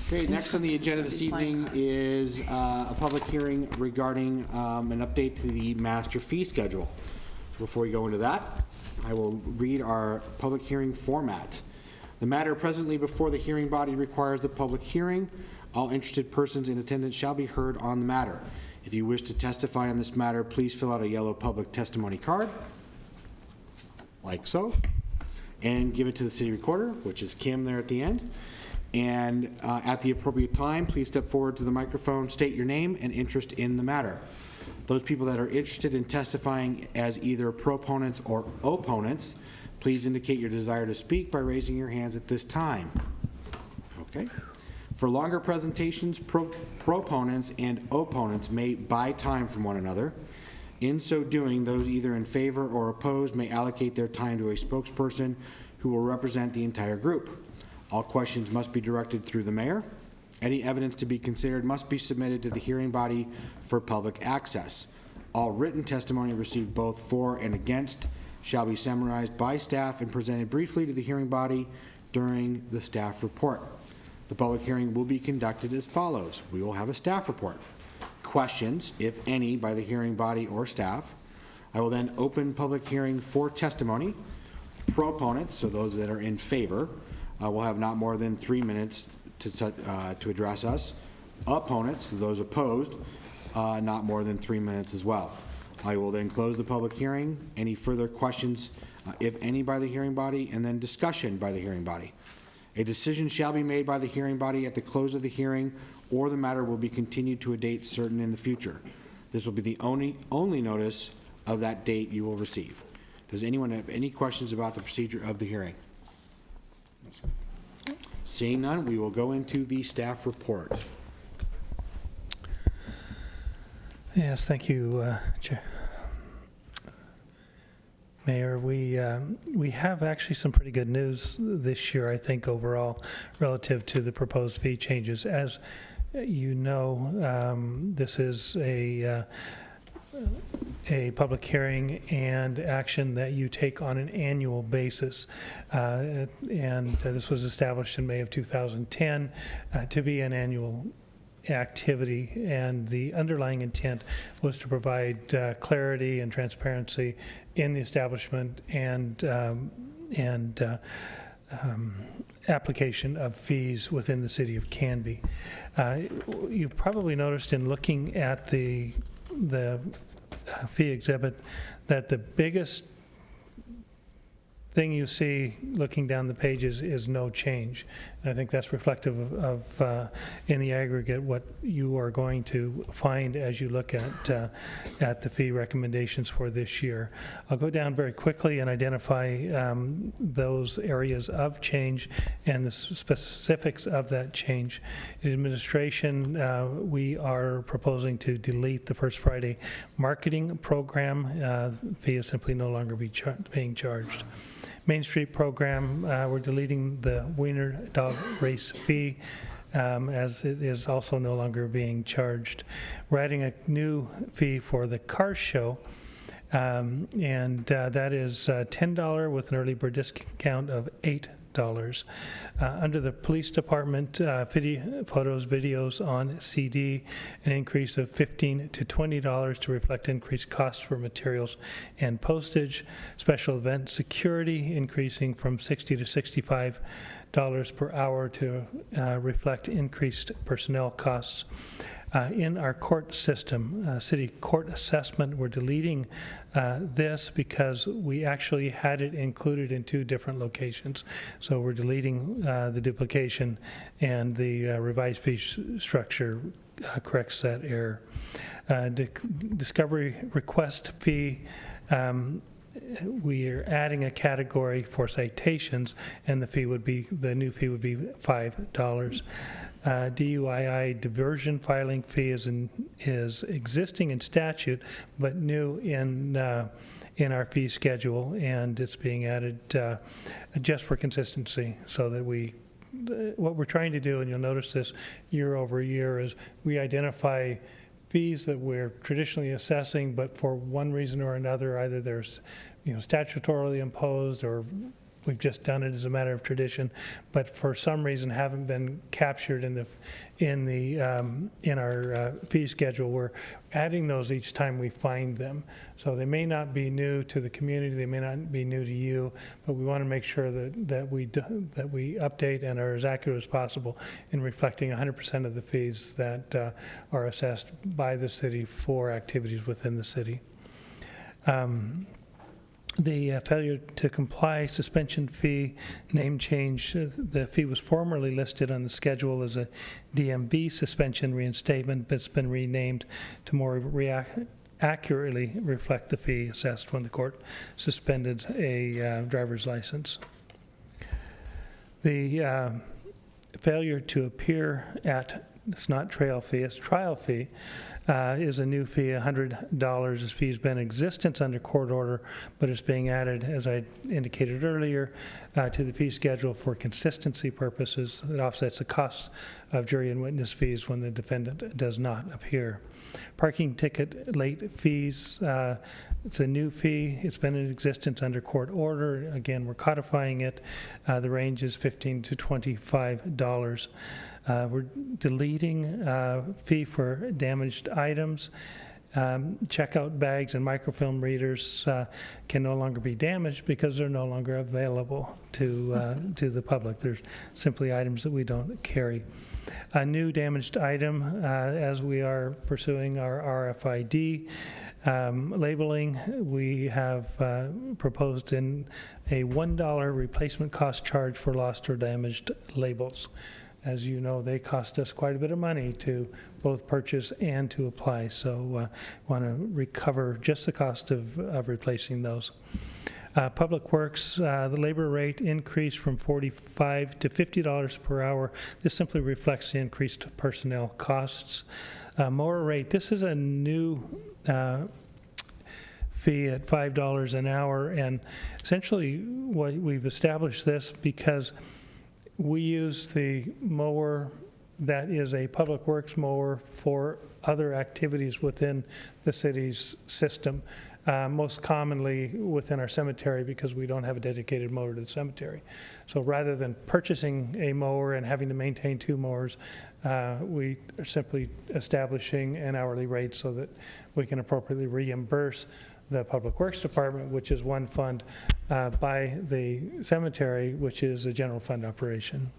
Okay, next on the agenda this evening is a public hearing regarding an update to the master fee schedule. Before we go into that, I will read our public hearing format. The matter presently before the hearing body requires a public hearing. All interested persons in attendance shall be heard on the matter. If you wish to testify on this matter, please fill out a yellow public testimony card, like so, and give it to the city recorder, which is Kim there at the end. And at the appropriate time, please step forward to the microphone, state your name and interest in the matter. Those people that are interested in testifying as either proponents or opponents, please indicate your desire to speak by raising your hands at this time. Okay. For longer presentations, proponents and opponents may buy time from one another. In so doing, those either in favor or opposed may allocate their time to a spokesperson who will represent the entire group. All questions must be directed through the mayor. Any evidence to be considered must be submitted to the hearing body for public access. All written testimony received both for and against shall be summarized by staff and presented briefly to the hearing body during the staff report. The public hearing will be conducted as follows. We will have a staff report. Questions, if any, by the hearing body or staff. I will then open public hearing for testimony. Proponents, so those that are in favor, will have not more than 3 minutes to address us. Opponents, those opposed, not more than 3 minutes as well. I will then close the public hearing. Any further questions, if any, by the hearing body, and then discussion by the hearing body. A decision shall be made by the hearing body at the close of the hearing, or the matter will be continued to a date certain in the future. This will be the only notice of that date you will receive. Does anyone have any questions about the procedure of the hearing? Seeing none, we will go into the staff report. Yes, thank you, Chair. Mayor, we have actually some pretty good news this year, I think, overall, relative to the proposed fee changes. As you know, this is a public hearing and action that you take on an annual basis. And this was established in May of 2010 to be an annual activity, and the underlying intent was to provide clarity and transparency in the establishment and application of fees within the city of Canby. You probably noticed in looking at the fee exhibit that the biggest thing you see looking down the pages is no change. And I think that's reflective of in the aggregate, what you are going to find as you look at the fee recommendations for this year. I'll go down very quickly and identify those areas of change and the specifics of that change. In administration, we are proposing to delete the First Friday marketing program. Fee is simply no longer being charged. Main Street program, we're deleting the Wiener Dog Race fee, as it is also no longer being charged. We're adding a new fee for the car show, and that is $10 with an early bird discount of $8. Under the police department, photos, videos on CD, an increase of $15 to $20 to reflect increased costs for materials and postage. Special event security increasing from $60 to $65 per hour to reflect increased personnel costs. In our court system, city court assessment, we're deleting this because we actually had it included in 2 different locations. So we're deleting the duplication, and the revised fee structure corrects that error. Discovery request fee, we are adding a category for citations, and the new fee would be $5. DUII diversion filing fee is existing in statute, but new in our fee schedule, and it's being added just for consistency, so that what we're trying to do, and you'll notice this year over year, is we identify fees that we're traditionally assessing, but for one reason or another, either there's statutorily imposed, or we've just done it as a matter of tradition, but for some reason haven't been captured in our fee schedule. We're adding those each time we find them. So they may not be new to the community, they may not be new to you, but we want to make sure that we update and are as accurate as possible in reflecting 100% of the fees that are assessed by the city for activities within the city. The failure to comply suspension fee, name change, the fee was formerly listed on the schedule as a DMV suspension reinstatement, but it's been renamed to more accurately reflect the fee assessed when the court suspended a driver's license. The failure to appear at, it's not trail fee, it's trial fee, is a new fee, $100. This fee has been in existence under court order, but it's being added, as I indicated earlier, to the fee schedule for consistency purposes. It offsets the costs of jury and witness fees when the defendant does not appear. Parking ticket late fees, it's a new fee. It's been in existence under court order. Again, we're codifying it. The range is $15 to $25. We're deleting fee for damaged items. Checkout bags and microfilm readers can no longer be damaged because they're no longer available to the public. They're simply items that we don't carry. A new damaged item, as we are pursuing our RFID labeling, we have proposed in a $1 replacement cost charge for lost or damaged labels. As you know, they cost us quite a bit of money to both purchase and to apply, so want to recover just the cost of replacing those. Public Works, the labor rate increased from $45 to $50 per hour. This simply reflects the increased personnel costs. Mower rate, this is a new fee at $5 an hour, and essentially what we've established this because we use the mower that is a public works mower for other activities within the city's system, most commonly within our cemetery because we don't have a dedicated mower to the cemetery. So rather than purchasing a mower and having to maintain 2 mowers, we are simply establishing an hourly rate so that we can appropriately reimburse the Public Works Department, which is one fund, by the cemetery, which is a general fund operation.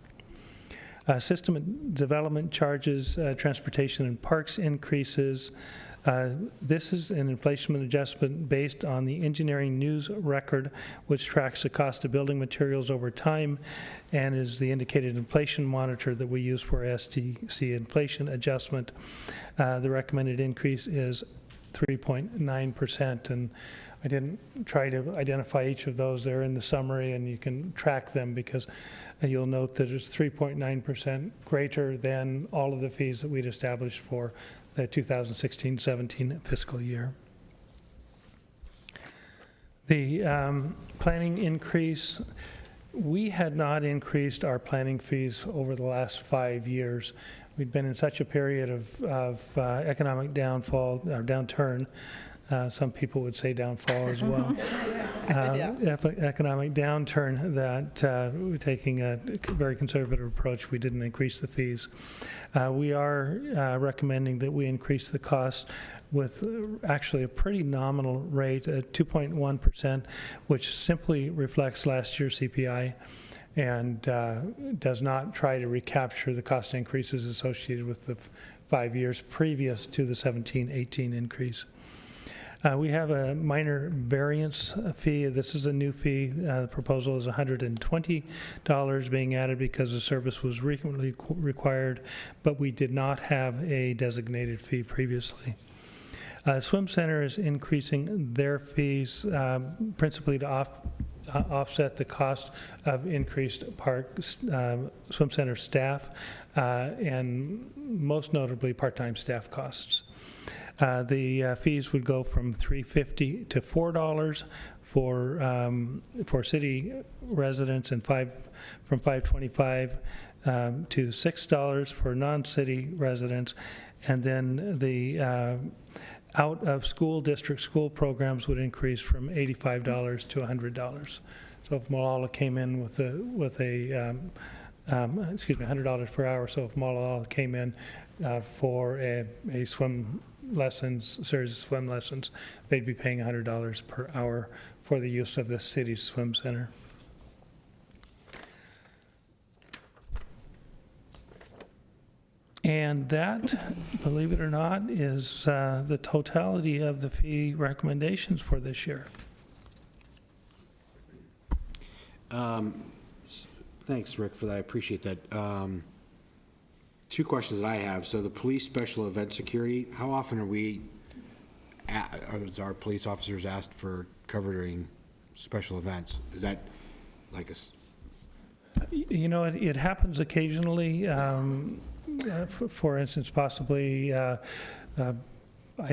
System and development charges, transportation and parks increases. This is an inflation adjustment based on the engineering news record, which tracks the cost of building materials over time and is the indicated inflation monitor that we use for STC inflation adjustment. The recommended increase is 3.9%, and I didn't try to identify each of those. They're in the summary, and you can track them because you'll note that it's 3.9% greater than all of the fees that we'd established for the 2016-17 fiscal year. The planning increase, we had not increased our planning fees over the last 5 years. We'd been in such a period of economic downfall, or downturn. Some people would say downfall as well. Economic downturn that we're taking a very conservative approach. We didn't increase the fees. We are recommending that we increase the cost with actually a pretty nominal rate at 2.1%, which simply reflects last year's CPI and does not try to recapture the cost increases associated with the 5 years previous to the 17-18 increase. We have a minor variance fee. This is a new fee. The proposal is $120 being added because the service was frequently required, but we did not have a designated fee previously. Swim Center is increasing their fees principally to offset the cost of increased park swim center staff and most notably part-time staff costs. The fees would go from $3.50 to $4 for city residents and from $5.25 to $6 for non-city residents, and then the out-of-school district school programs would increase from $85 to $100. So if Malala came in with $100 per hour, so if Malala came in for a swim lessons, series of swim lessons, they'd be paying $100 per hour for the use of the city's swim center. And that, believe it or not, is the totality of the fee recommendations for this year. Thanks, Rick, for that. I appreciate that. Two questions that I have. So the police special event security, how often are our police officers asked for cover during special events? Is that like You know, it happens occasionally. For instance, possibly, I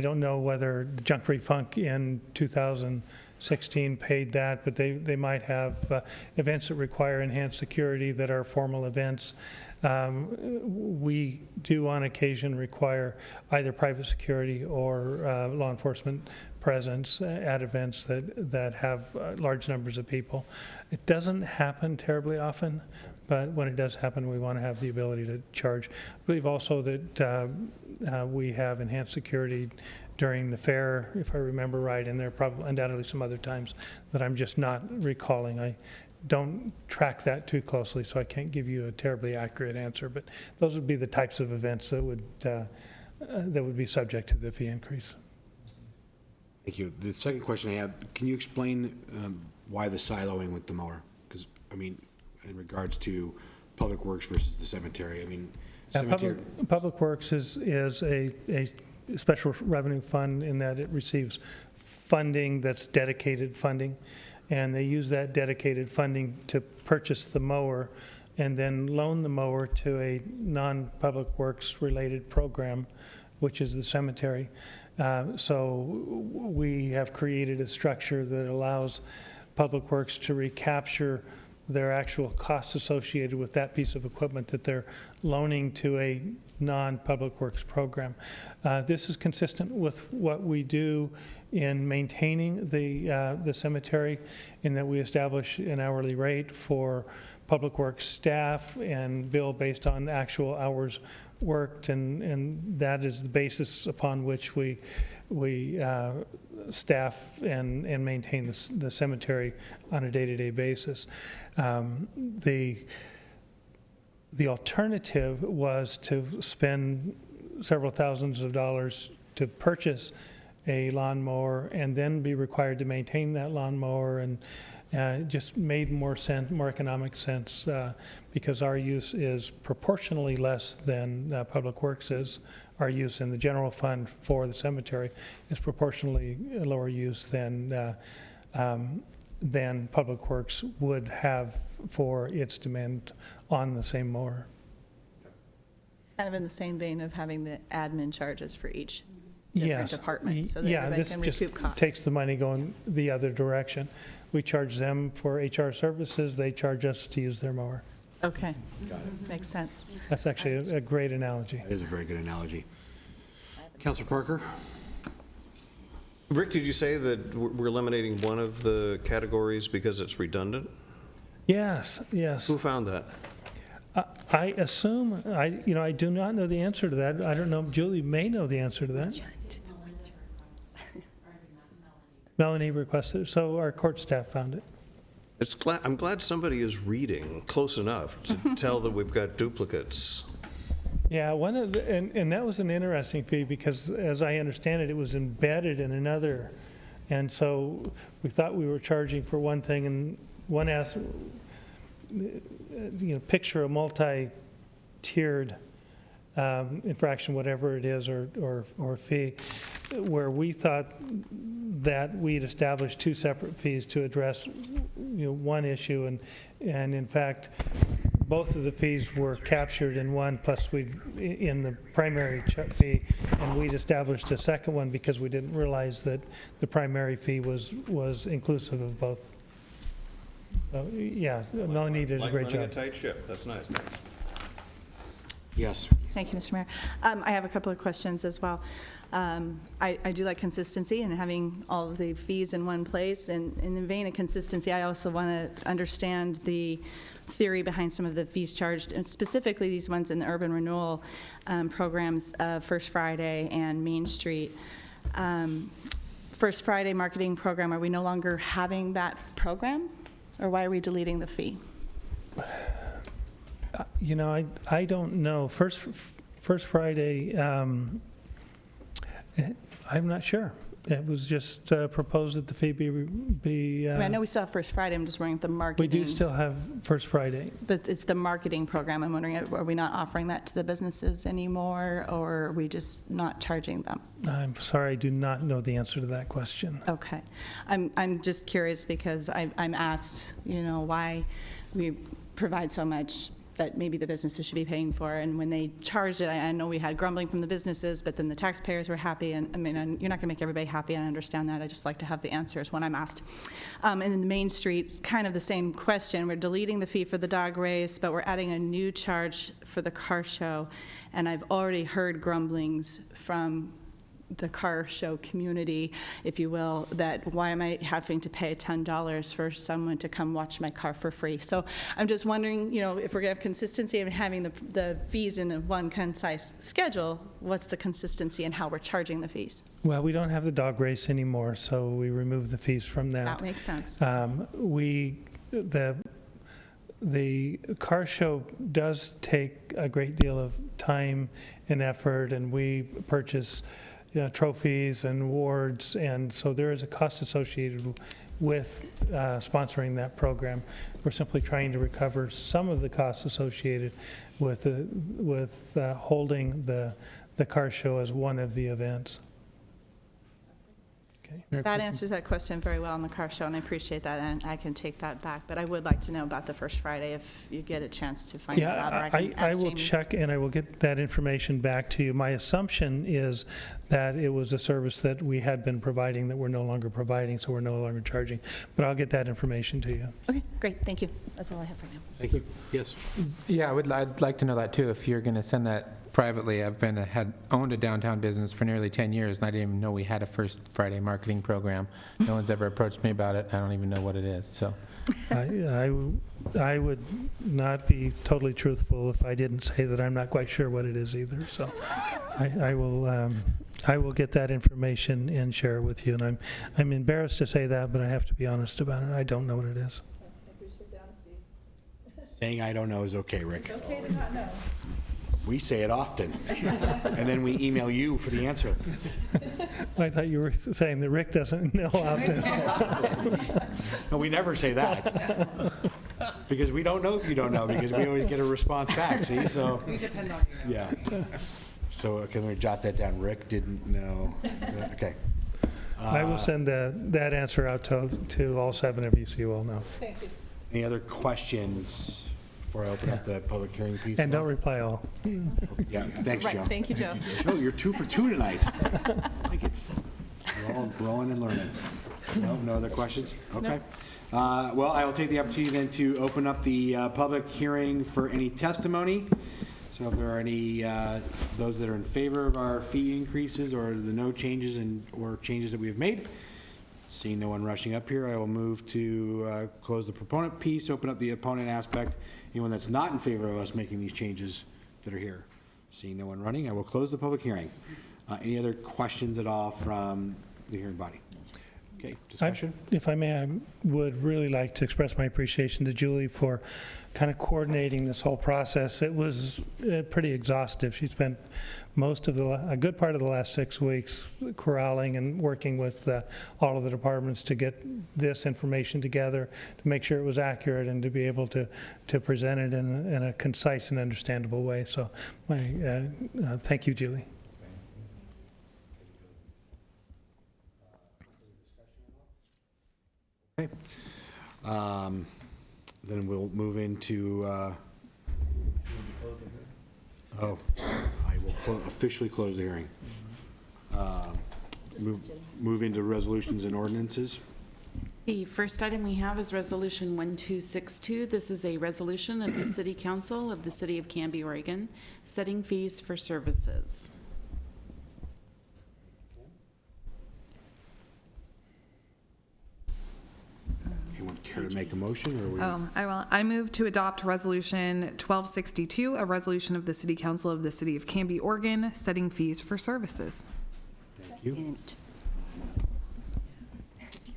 don't know whether the Junkery Funk in 2016 paid that, but they might have events that require enhanced security that are formal events. We do on occasion require either private security or law enforcement presence at events that have large numbers of people. It doesn't happen terribly often, but when it does happen, we want to have the ability to charge. I believe also that we have enhanced security during the fair, if I remember right, and there are probably undoubtedly some other times that I'm just not recalling. I don't track that too closely, so I can't give you a terribly accurate answer, but those would be the types of events that would be subject to the fee increase. Thank you. The second question I have, can you explain why the siloing with the mower? Because, I mean, in regards to Public Works versus the cemetery, I mean, cemetery. Public Works is a special revenue fund in that it receives funding that's dedicated funding, and they use that dedicated funding to purchase the mower and then loan the mower to a non-Public Works related program, which is the cemetery. So we have created a structure that allows Public Works to recapture their actual costs associated with that piece of equipment that they're loaning to a non-Public Works program. This is consistent with what we do in maintaining the cemetery, in that we establish an hourly rate for Public Works staff and bill based on actual hours worked, and that is the basis upon which we staff and maintain the cemetery on a day-to-day basis. the alternative was to spend several thousands of dollars to purchase a lawnmower and then be required to maintain that lawnmower, and it just made more sense, more economic sense, because our use is proportionally less than Public Works is. Our use in the general fund for the cemetery is proportionally lower use than Public Works would have for its demand on the same mower. Kind of in the same vein of having the admin charges for each different Yes. department, so that Yeah, everybody this can just recoup costs. takes the money going the other direction. We charge them for HR services, they charge us to use their mower. Okay. Makes sense. That's actually a great analogy. That is a very good analogy. Counselor Parker? Rick, did you say that we're eliminating one of the categories because it's redundant? Yes, yes. Who found that? I assume, I do not know the answer to that. I don't know, Julie may know the answer to that. Melanie requested, so our court staff found it. I'm glad somebody is reading close enough to tell that we've got duplicates. Yeah, one of the, and that was an interesting fee because as I understand it, it was embedded in another. And so we thought we were charging for one thing, and one asked, picture a multi-tiered infraction, whatever it is, or fee, where we thought that we'd established two separate fees to address, one issue, and in fact, both of the fees were captured in one, plus in the primary fee, and we'd established a second one because we didn't realize that the primary fee was inclusive of both. So, yeah, Melanie did a great Like running a job. tight ship, that's nice, thanks. Yes. Thank you, Mr. Mayor. I have a couple of questions as well. I do like consistency and having all of the fees in one place. And in the vein of consistency, I also want to understand the theory behind some of the fees charged, and specifically these ones in the urban renewal programs, First Friday and Main Street. First Friday marketing program, are we no longer having that program? Or why are we deleting the fee? I don't know. First Friday, I'm not sure. It was just proposed that the fee be. I know we still have First Friday, I'm just wondering if the marketing. We do still have First Friday. But it's the marketing program, I'm wondering, are we not offering that to the businesses anymore, or are we just not charging them? I'm sorry, I do not know the answer to that question. Okay. I'm just curious because I'm asked, why we provide so much that maybe the businesses should be paying for, and when they charged it, I know we had grumbling from the businesses, but then the taxpayers were happy, and you're not going to make everybody happy, and I understand that. I just like to have the answers when I'm asked. And in the Main Street, kind of the same question. We're deleting the fee for the dog race, but we're adding a new charge for the car show, and I've already heard grumblings from the car show community, if you will, that why am I having to pay $10 for someone to come watch my car for free? So I'm just wondering, if we're going to have consistency of having the fees in a one concise schedule, what's the consistency in how we're charging the fees? Well, we don't have the dog race anymore, so we removed the fees from that. That makes sense. The car show does take a great deal of time and effort, and we purchase trophies and awards, and so there is a cost associated with sponsoring that program. We're simply trying to recover some of the costs associated with holding the car show as one of the events. Okay. That answers that question very well on the car show, and I appreciate that, and I can take that back. But I would like to know about the First Friday if you get a chance to find that out, or I can ask I will Jamie. check and I will get that information back to you. My assumption is that it was a service that we had been providing that we're no longer providing, so we're no longer charging. But I'll get that information to you. Okay, great, thank you. That's all I have for now. Thank you. Yes. Yeah, I'd like to know that too, if you're going to send that privately. Had owned a downtown business for nearly 10 years, and I didn't even know we had a First Friday marketing program. No one's ever approached me about it. I don't even know what it is, so. I would not be totally truthful if I didn't say that I'm not quite sure what it is either. So I will get that information and share it with you. And I'm embarrassed to say that, but I have to be honest about it. I don't know what it is. I appreciate the honesty. Saying I don't know is okay, Rick. It's okay to not know. We say it often. And then we email you for the answer. I thought you were saying that Rick doesn't know often. No, we never say that. Because we don't know if you don't know, because we always get a response back, see, so. We depend on you. Yeah. So can we jot that down? Rick didn't know. Okay. I will send that answer out to all 7 of you so you all know. Thank you. Any other questions before I open up the public hearing piece? And don't reply all. Yeah, thanks, Joe. Right, thank you, Joe. Joe, you're 2 for 2 tonight. I like it. We're all growing and learning. No other questions? Okay. Well, I will take the opportunity then to open up the public hearing for any testimony. So if there are any, those that are in favor of our fee increases or the no changes or changes that we have made, seeing no one rushing up here, I will move to close the proponent piece, open up the opponent aspect. Anyone that's not in favor of us making these changes that are here, seeing no one running, I will close the public hearing. Any other questions at all from the hearing body? Okay, discussion? If I may, I would really like to express my appreciation to Julie for kind of coordinating this whole process. It was pretty exhaustive. She spent a good part of the last 6 weeks corralling and working with all of the departments to get this information together, to make sure it was accurate and to be able to present it in a concise and understandable way. So thank you, Julie. Okay. Then we'll move into, I will officially close the hearing. Move into resolutions and ordinances. The first item we have is Resolution 1262. This is a resolution of the City Council of the City of Canby, Oregon, setting fees for services. Anyone care to make a motion, or we? I will. I move to adopt Resolution 1262, a resolution of the City Council of the City of Canby, Oregon, setting fees for services. Thank you.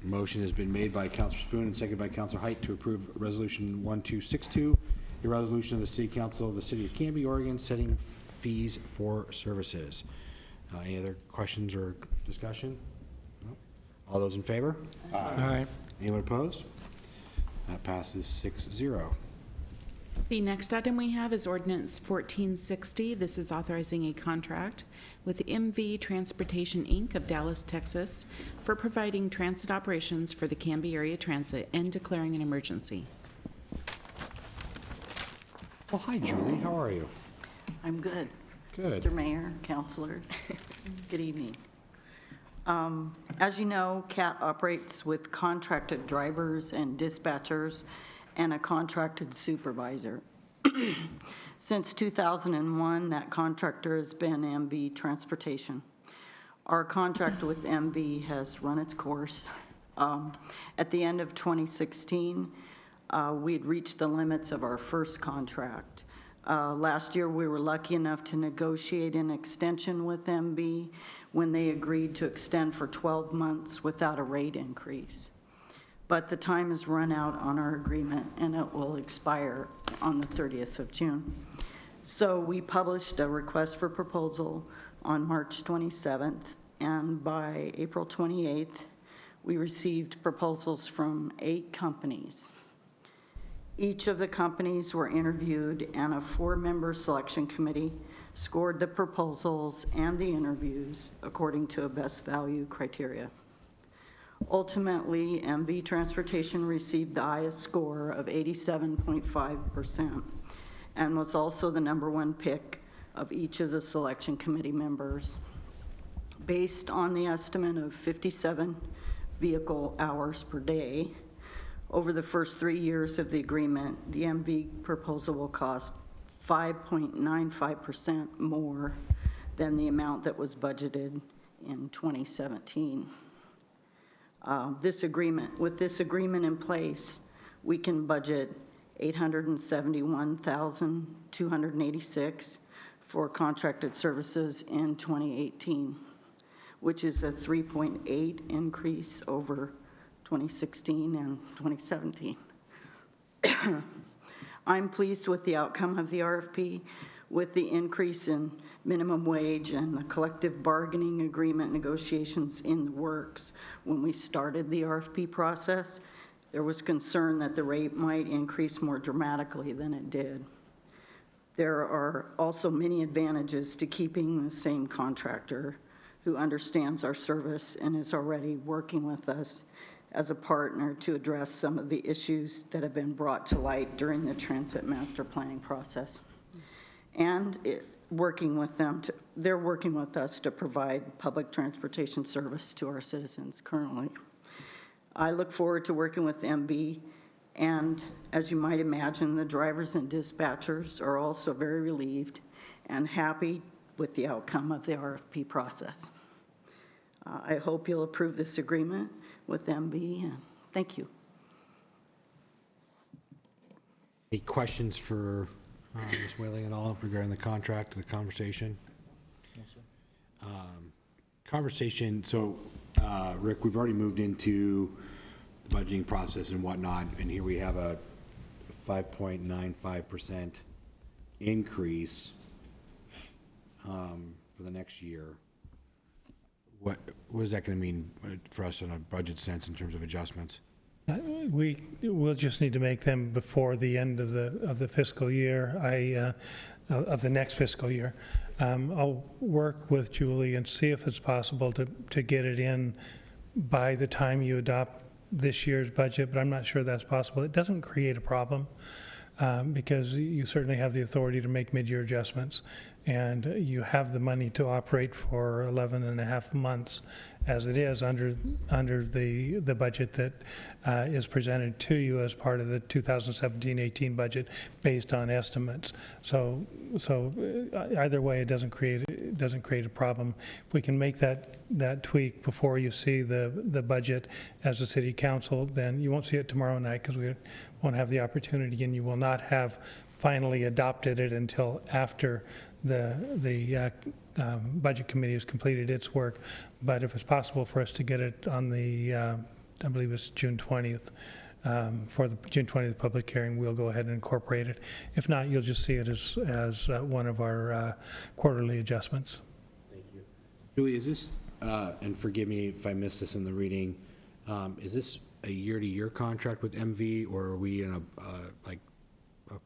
Motion has been made by Councilor Spoon and seconded by Councilor Height to approve Resolution 1262, a resolution of the City Council of the City of Canby, Oregon, setting fees for services. Any other questions or discussion? No? All those in favor? All right. Anyone opposed? That passes 6-0. The next item we have is Ordinance 1460. This is authorizing a contract with MV Transportation, Inc. of Dallas, Texas, for providing transit operations for the Canby Area Transit and declaring an emergency. Well, hi, Julie. How are you? I'm good. Good. Mr. Mayor, councilors, good evening. As you know, CAT operates with contracted drivers and dispatchers and a contracted supervisor. Since 2001, that contractor has been MV Transportation. Our contract with MV has run its course. At the end of 2016, we had reached the limits of our first contract. Last year, we were lucky enough to negotiate an extension with MV when they agreed to extend for 12 months without a rate increase. But the time has run out on our agreement, and it will expire on the 30th of June. So we published a request for proposal on March 27th, and by April 28th, we received proposals from 8 companies. Each of the companies were interviewed, and a 4-member selection committee scored the proposals and the interviews according to a best value criteria. Ultimately, MV Transportation received the highest score of 87.5% and was also the #1 pick of each of the selection committee members. Based on the estimate of 57 vehicle hours per day, over the first 3 years of the agreement, the MV proposal will cost 5.95% more than the amount that was budgeted in 2017. With this agreement in place, we can budget $871,286 for contracted services in 2018, which is a 3.8 increase over 2016 and 2017. I'm pleased with the outcome of the RFP, with the increase in minimum wage and the collective bargaining agreement negotiations in the works. When we started the RFP process, there was concern that the rate might increase more dramatically than it did. There are also many advantages to keeping the same contractor who understands our service and is already working with us as a partner to address some of the issues that have been brought to light during the transit master planning process. And they're working with us to provide public transportation service to our citizens currently. I look forward to working with MB, and as you might imagine, the drivers and dispatchers are also very relieved and happy with the outcome of the RFP process. I hope you'll approve this agreement with MB, and thank you. Any questions for Ms. Whaling at all regarding the contract and the conversation? Conversation, so Rick, we've already moved into the budgeting process and whatnot, and here we have a 5.95% increase for the next year. What is that going to mean for us in a budget sense in terms of adjustments? We'll just need to make them before the end of the fiscal year, of the next fiscal year. I'll work with Julie and see if it's possible to get it in by the time you adopt this year's budget, but I'm not sure that's possible. It doesn't create a problem because you certainly have the authority to make mid-year adjustments, and you have the money to operate for 11 and a half months as it is under the budget that is presented to you as part of the 2017-18 budget based on estimates. So either way, it doesn't create a problem. If we can make that tweak before you see the budget as a city council, then you won't see it tomorrow night because we won't have the opportunity, and you will not have finally adopted it until after the budget committee has completed its work. But if it's possible for us to get it on the, I believe it's June 20th, for the June 20th public hearing, we'll go ahead and incorporate it. If not, you'll just see it as one of our quarterly adjustments. Thank you. Julie, is this, and forgive me if I missed this in the reading, is this a year-to-year contract with MV, or are we in a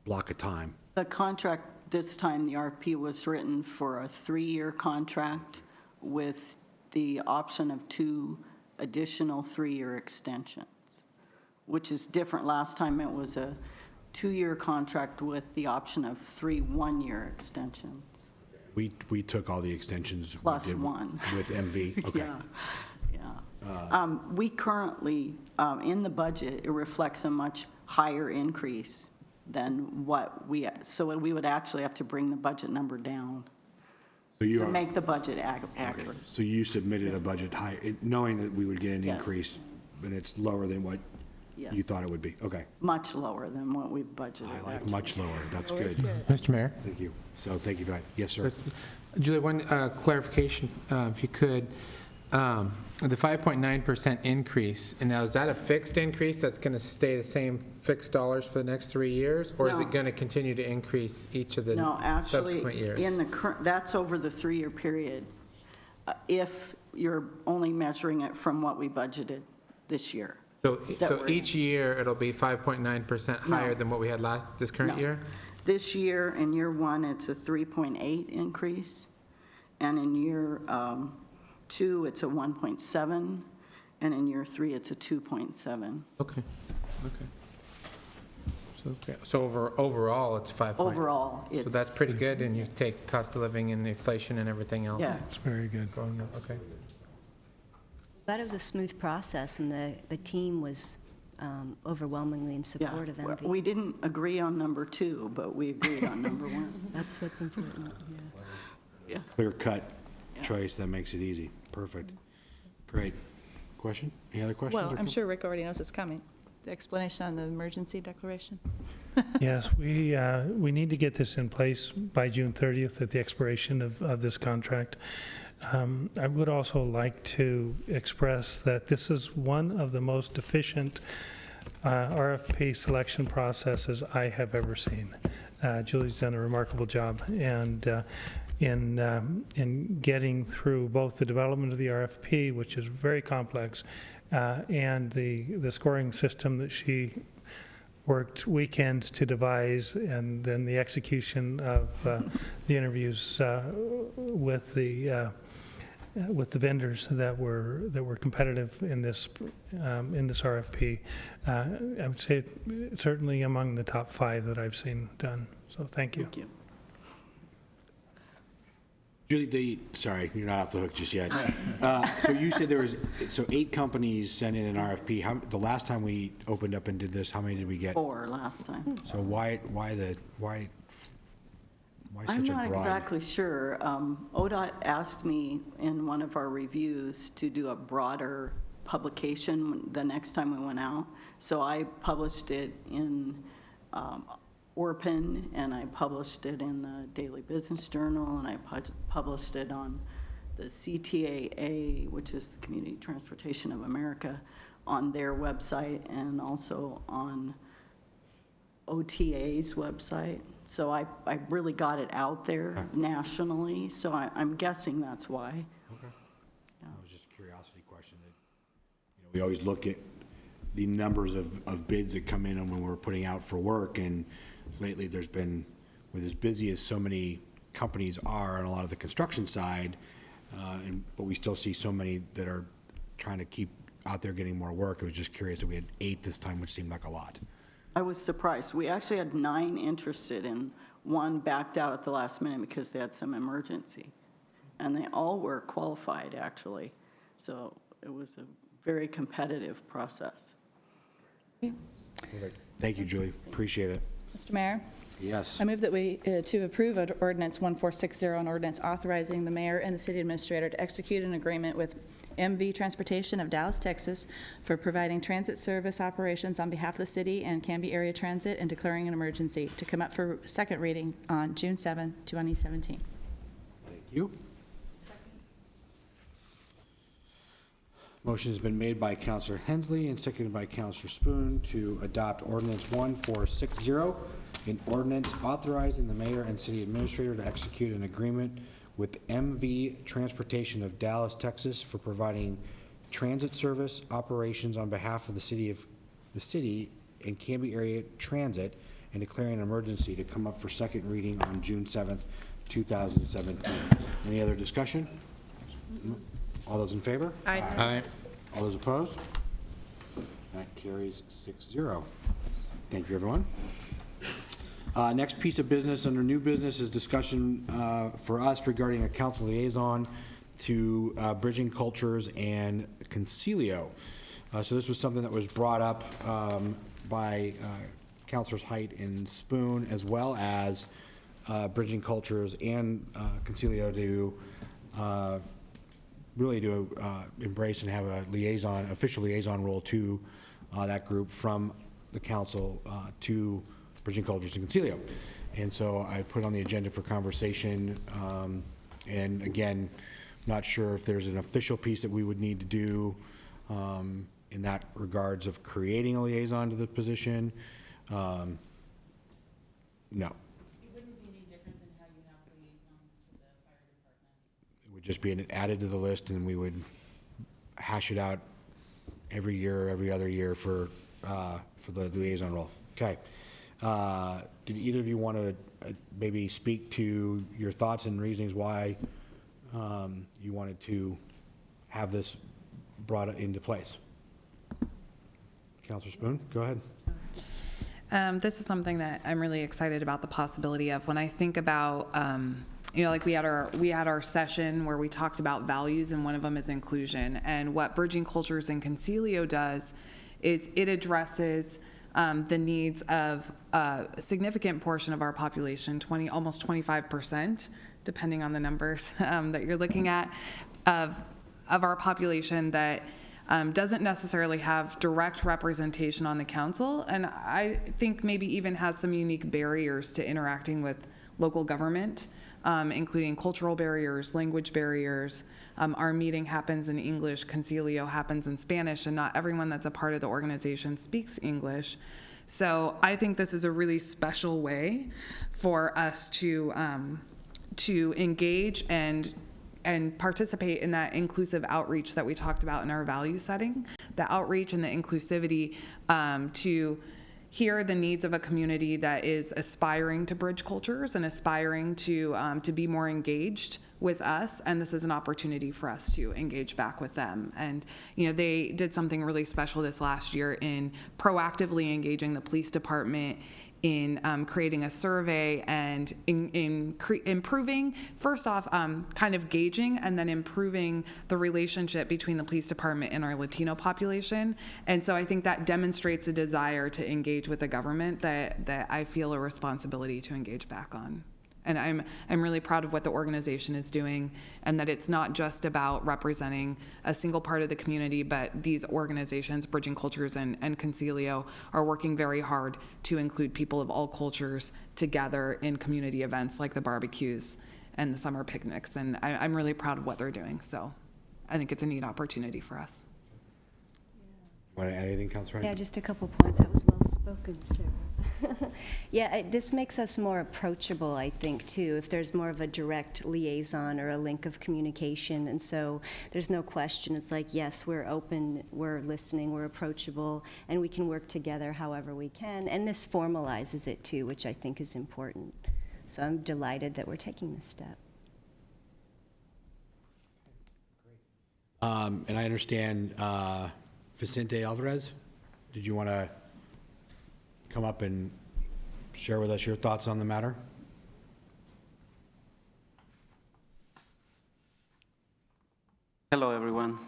block of time? The contract this time, the RFP was written for a 3-year contract with the option of 2 additional 3-year extensions, which is different. Last time it was a 2-year contract with the option of 3 1-year extensions. We took all the extensions. Plus we did one. With MV, okay. Yeah. We currently, in the budget, it reflects a much higher increase than what so we would actually have to bring the budget number down to make the budget accurate. Okay. So you submitted a budget high, knowing that we would get an increase, but it's lower than what you thought it would be. Okay. Much lower than what we budgeted. I like much lower. That's good. Mr. Mayor? Thank you. So thank you for that. Yes, sir. Julie, one clarification, if you could. The 5.9% increase, and now is that a fixed increase that's going to stay the same fixed dollars for the next 3 years? Or is it going to continue to increase each of the subsequent years? No, actually, in the current, that's over the 3-year period. If you're only measuring it from what we budgeted this year. So each year, it'll be 5.9% higher than what we had this current year? This year, in year 1, it's a 3.8 increase, and in year 2, it's a 1.7, and in year 3, it's a 2.7. Okay. So overall, it's 5. Overall, so that's pretty good, and you take cost of living and inflation and everything else. Yeah, it's very good. Okay. Glad it was a smooth process, and the team was overwhelmingly in support of MV. We didn't agree on number 2, but we agreed on number 1. That's what's important. Yeah. Clear-cut choice that makes it easy. Perfect. Great. Question? Any other questions? Well, I'm sure Rick already knows it's coming. The explanation on the emergency declaration. Yes, we need to get this in place by June 30th at the expiration of this contract. I would also like to express that this is one of the most efficient RFP selection processes I have ever seen. Julie's done a remarkable job, and in getting through both the development of the RFP, which is very complex, and the scoring system that she worked weekends to devise, and then the execution of the interviews with the vendors that were competitive in this RFP. I would say certainly among the top 5 that I've seen done. So thank you. Thank you. Julie, sorry, you're not off the hook just yet. So you said there was, 8 companies sent in an RFP. The last time we opened up and did this, how many did we get? 4 last time. So why I'm such a not broad? exactly sure. ODOT asked me in one of our reviews to do a broader publication the next time we went out. So I published it in Orpin, and I published it in the Daily Business Journal, and I published it on the CTAA, which is the Community Transportation of America, on their website, and also on OTA's website. So I really got it out there nationally, so I'm guessing that's why. Okay. That was just a curiosity question. That, we always look at the numbers of bids that come in when we're putting out for work, and lately there's been, with as busy as so many companies are on a lot of the construction side, but we still see so many that are trying to keep out there getting more work. I was just curious that we had 8 this time, which seemed like a lot. I was surprised. We actually had 9 interested, and 1 backed out at the last minute because they had some emergency. And they all were qualified, actually. So it was a very competitive process. Thank you, Julie. Appreciate it. Mr. Mayor? Yes. I move that we, to approve ordinance 1460, an ordinance authorizing the mayor and the city administrator to execute an agreement with MV Transportation of Dallas, Texas, for providing transit service operations on behalf of the city and Canby Area Transit, and declaring an emergency, to come up for second reading on June 7, 2017. Thank you. Motion has been made by Councilor Hensley and seconded by Councilor Spoon to adopt ordinance 1460, an ordinance authorizing the mayor and city administrator to execute an agreement with MV Transportation of Dallas, Texas, for providing transit service operations on behalf of the city and Canby Area Transit, and declaring an emergency, to come up for second reading on June 7th, 2017. Any other discussion? All those in favor? Aye. All those opposed? That carries 6-0. Thank you, everyone. Next piece of business under new business is discussion for us regarding a council liaison to Bridging Cultures and Concilio. So this was something that was brought up by Councilors Height and Spoon, as well as Bridging Cultures and Concilio, to really to embrace and have a liaison, official liaison role to that group from the council to Bridging Cultures and Concilio. And so I put on the agenda for conversation, and again, not sure if there's an official piece that we would need to do in that regards of creating a liaison to the position. No. It wouldn't be any different than how you have liaisons to the fire department. It would just be added to the list, and we would hash it out every year or every other year for the liaison role. Okay. Did either of you want to maybe speak to your thoughts and reasonings why you wanted to have this brought into place? Councilor Spoon, go ahead. This is something that I'm really excited about the possibility of. When I think about, like we had our session where we talked about values, and one of them is inclusion. And what Bridging Cultures and Concilio does is it addresses the needs of a significant portion of our population, almost 25%, depending on the numbers that you're looking at, of our population that doesn't necessarily have direct representation on the council, and I think maybe even has some unique barriers to interacting with local government, including cultural barriers, language barriers. Our meeting happens in English, Concilio happens in Spanish, and not everyone that's a part of the organization speaks English. So I think this is a really special way for us to engage and participate in that inclusive outreach that we talked about in our value setting, the outreach and the inclusivity to hear the needs of a community that is aspiring to bridge cultures and aspiring to be more engaged with us, and this is an opportunity for us to engage back with them. And they did something really special this last year in proactively engaging the police department in creating a survey and in improving, first off, kind of gauging and then improving the relationship between the police department and our Latino population. And so I think that demonstrates a desire to engage with the government that I feel a responsibility to engage back on. And I'm really proud of what the organization is doing, and that it's not just about representing a single part of the community, but these organizations, Bridging Cultures and Concilio, are working very hard to include people of all cultures together in community events like the barbecues and the summer picnics. And I'm really proud of what they're doing. So I think it's a neat opportunity for us. Want to add anything, Councilor Wright? Yeah, just a couple points. That was well spoken, Sarah. Yeah, this makes us more approachable, I think, too, if there's more of a direct liaison or a link of communication. And so there's no question. It's like, yes, we're open, we're listening, we're approachable, and we can work together however we can. And this formalizes it, too, which I think is important. So I'm delighted that we're taking this step. And I understand Vicente Alvarez, did you want to come up and share with us your thoughts on the matter? Hello, everyone.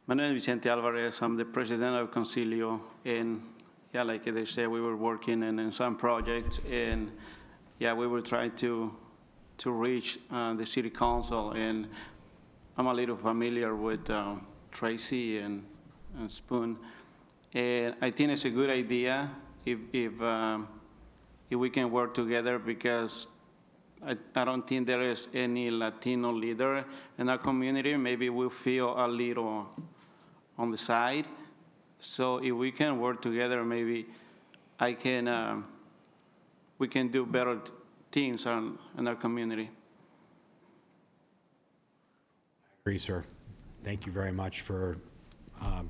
My name is Vicente Alvarez. I'm the president of Concilio. And yeah, like they said, we were working in some projects, and yeah, we were trying to reach the city council. And I'm a little familiar with Tracy and Spoon, and I think it's a good idea if we can work together, because I don't think there is any Latino leader in our community. Maybe we feel a little on the side. So if we can work together, maybe we can do better things in our community. I agree, sir. Thank you very much for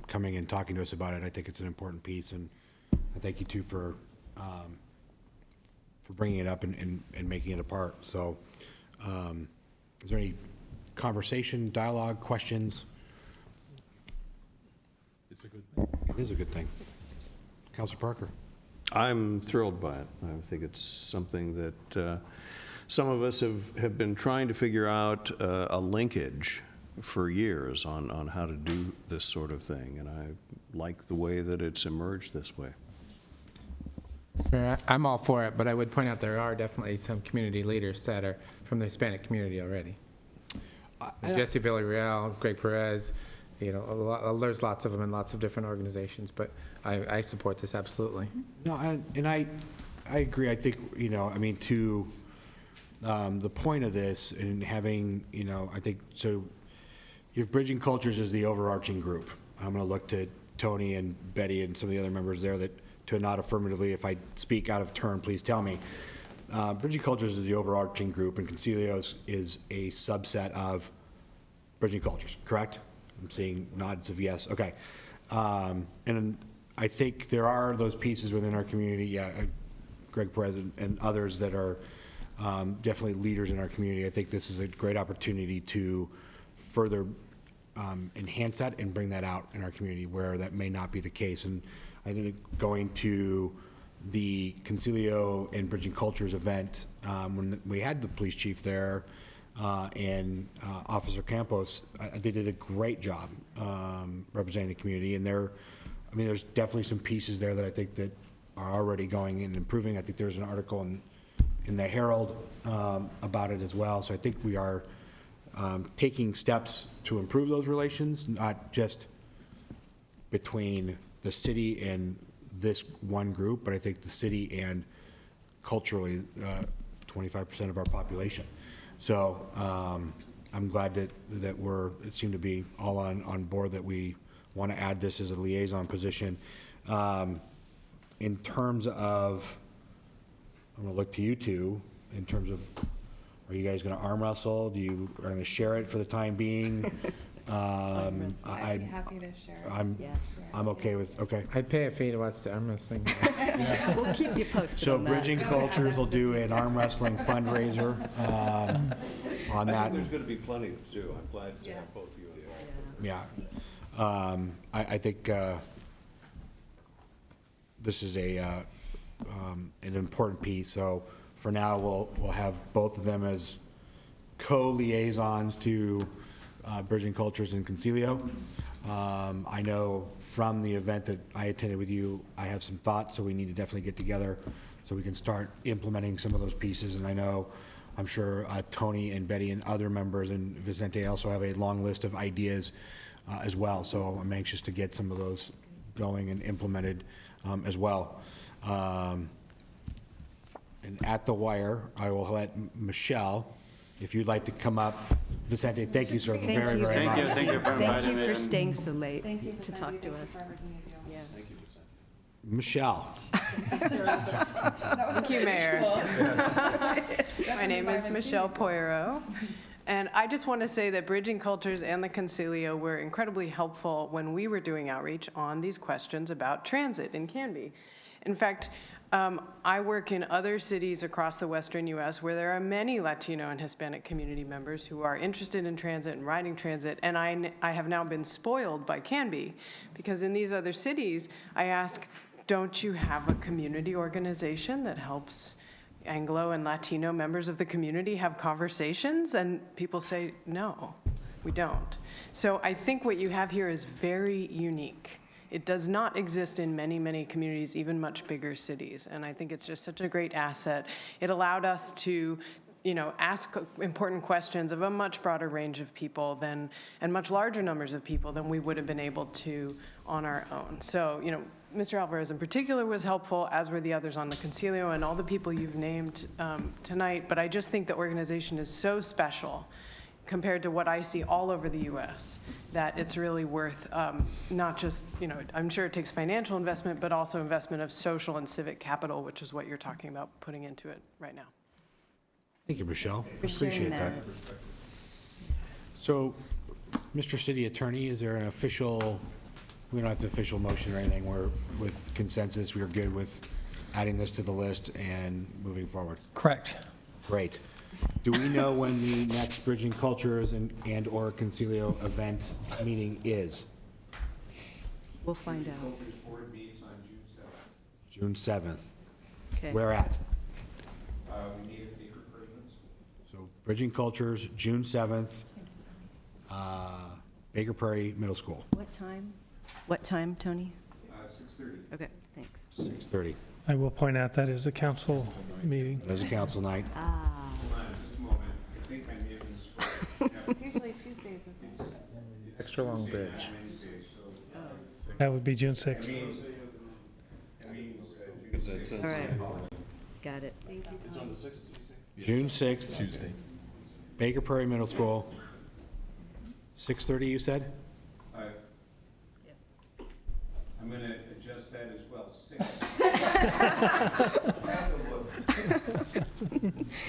coming and talking to us about it. I think it's an important piece, and I thank you too for bringing it up and making it a part. So, is there any conversation, dialogue, questions? It's a good thing. It is a good thing. Councilor Parker. I'm thrilled by it. I think it's something that some of us have been trying to figure out a linkage for years on how to do this sort of thing, and I like the way that it's emerged this way. I'm all for it, but I would point out there are definitely some community leaders that are from the Hispanic community already. Jesse Villarreal, Greg Perez, there's lots of them in lots of different organizations, but I support this absolutely. No, I agree. I think, to the point of this and having, I think, so your Bridging Cultures is the overarching group. I'm going to look to Tony and Betty and some of the other members there to nod affirmatively. If I speak out of turn, please tell me. Bridging Cultures is the overarching group, and Concilio is a subset of Bridging Cultures, correct? I'm seeing nods of yes. Okay. And I think there are those pieces within our community, Greg Perez and others that are definitely leaders in our community. I think this is a great opportunity to further enhance that and bring that out in our community where that may not be the case. And I think going to the Concilio and Bridging Cultures event, when we had the police chief there and Officer Campos, they did a great job representing the community. And there's definitely some pieces there that I think that are already going and improving. I think there's an article in the Herald about it as well. So I think we are taking steps to improve those relations, not just between the city and this one group, but I think the city and culturally 25% of our population. So I'm glad that it seemed to be all on board that we want to add this as a liaison position. In terms of, I'm going to look to you two, in terms of, are you guys going to arm wrestle? Are going to share it for the time being? I'd be happy to share. I'm okay with, okay. I'd pay a fee to watch the arm wrestling. We'll keep you posted So on that. Bridging Cultures will do an arm wrestling fundraiser on that. There's going to be plenty to do. I'm glad to have both of you involved. Yeah. I think this is an important piece. So for now, we'll have both of them as co-liaisons to Bridging Cultures and Concilio. I know from the event that I attended with you, I have some thoughts, so we need to definitely get together so we can start implementing some of those pieces. And I know, I'm sure Tony and Betty and other members and Vicente also have a long list of ideas as well. So I'm anxious to get some of those going and implemented as well. And at the wire, I will let Michelle, if you'd like to come up. Vicente, thank you, sir, very, very much. Thank you for Thank inviting you me. for staying so late to talk to us. Michelle. Thank you, Mayor. My name is Michelle Poirot, and I just want to say that Bridging Cultures and the Concilio were incredibly helpful when we were doing outreach on these questions about transit in Canby. In fact, I work in other cities across the western U.S. where there are many Latino and Hispanic community members who are interested in transit and riding transit, and I have now been spoiled by Canby, because in these other cities, I ask, don't you have a community organization that helps Anglo and Latino members of the community have conversations? And people say, no, we don't. So I think what you have here is very unique. It does not exist in many, many communities, even much bigger cities. And I think it's just such a great asset. It allowed us to, ask important questions of a much broader range of people and much larger numbers of people than we would have been able to on our own. So, Mr. Alvarez in particular was helpful, as were the others on the Concilio and all the people you've named tonight. But I just think the organization is so special compared to what I see all over the U.S., that it's really worth not just, I'm sure it takes financial investment, but also investment of social and civic capital, which is what you're talking about putting into it right now. Thank you, Michelle. For sharing Appreciate that. So, Mr. City Attorney, is there an official, we don't have the official motion or anything, we're with consensus, we're good with adding this to the list and moving forward? Correct. Great. Do we know when the next Bridging Cultures and/or Concilio event meeting is? We'll find out. Board meets on June June 7th. 7th. Okay. Where at? We need a Baker Prairie Middle School. So Bridging Cultures, June 7th, Baker Prairie Middle School, What time? What time, Tony? 6:30. Okay, thanks. 6:30. I will point out that is a council meeting. There's a council night. Hold on just a moment. I think I may have misspoken. It's usually Tuesdays, isn't it? Extra long bridge. That would be June 6th. All right. Got it. It's on the 6th, did you say? June 6th. Tuesday. Baker Prairie Middle School. 6:30, you said? I'm going to adjust that as well, 6.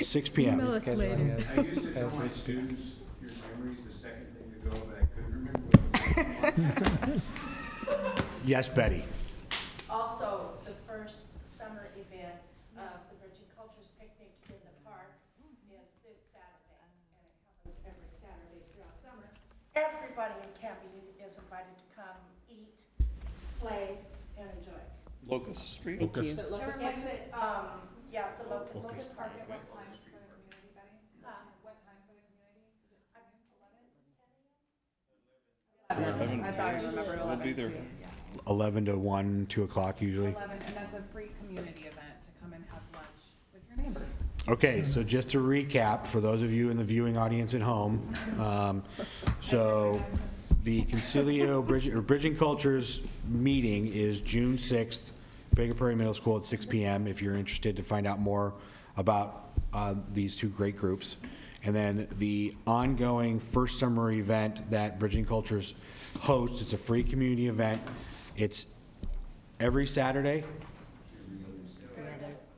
6 p.m. Email us later. I used to tell my students, your memory's the second thing to go, but I couldn't remember. Yes, Betty. Also, the first summer event of the Bridging Cultures Picnic in the Park is this Saturday, and it happens every Saturday throughout summer. Everybody in Canby is invited to come eat, play, and enjoy. Locust Street? Thank you. It's the Locust Park. At what time for the community, Betty? What time for the community? Is it 11? I thought I remembered 11. We'll be there. 11 to 1, 2 o'clock usually. 11, and that's a free community event to come and have lunch with your neighbors. Okay, so just to recap, for those of you in the viewing audience at home, so the Concilio Bridging Cultures meeting is June 6th, Baker Prairie Middle School at 6 p.m. if you're interested to find out more about these two great groups. And then the ongoing first summer event that Bridging Cultures hosts, it's a free community event. It's every Saturday,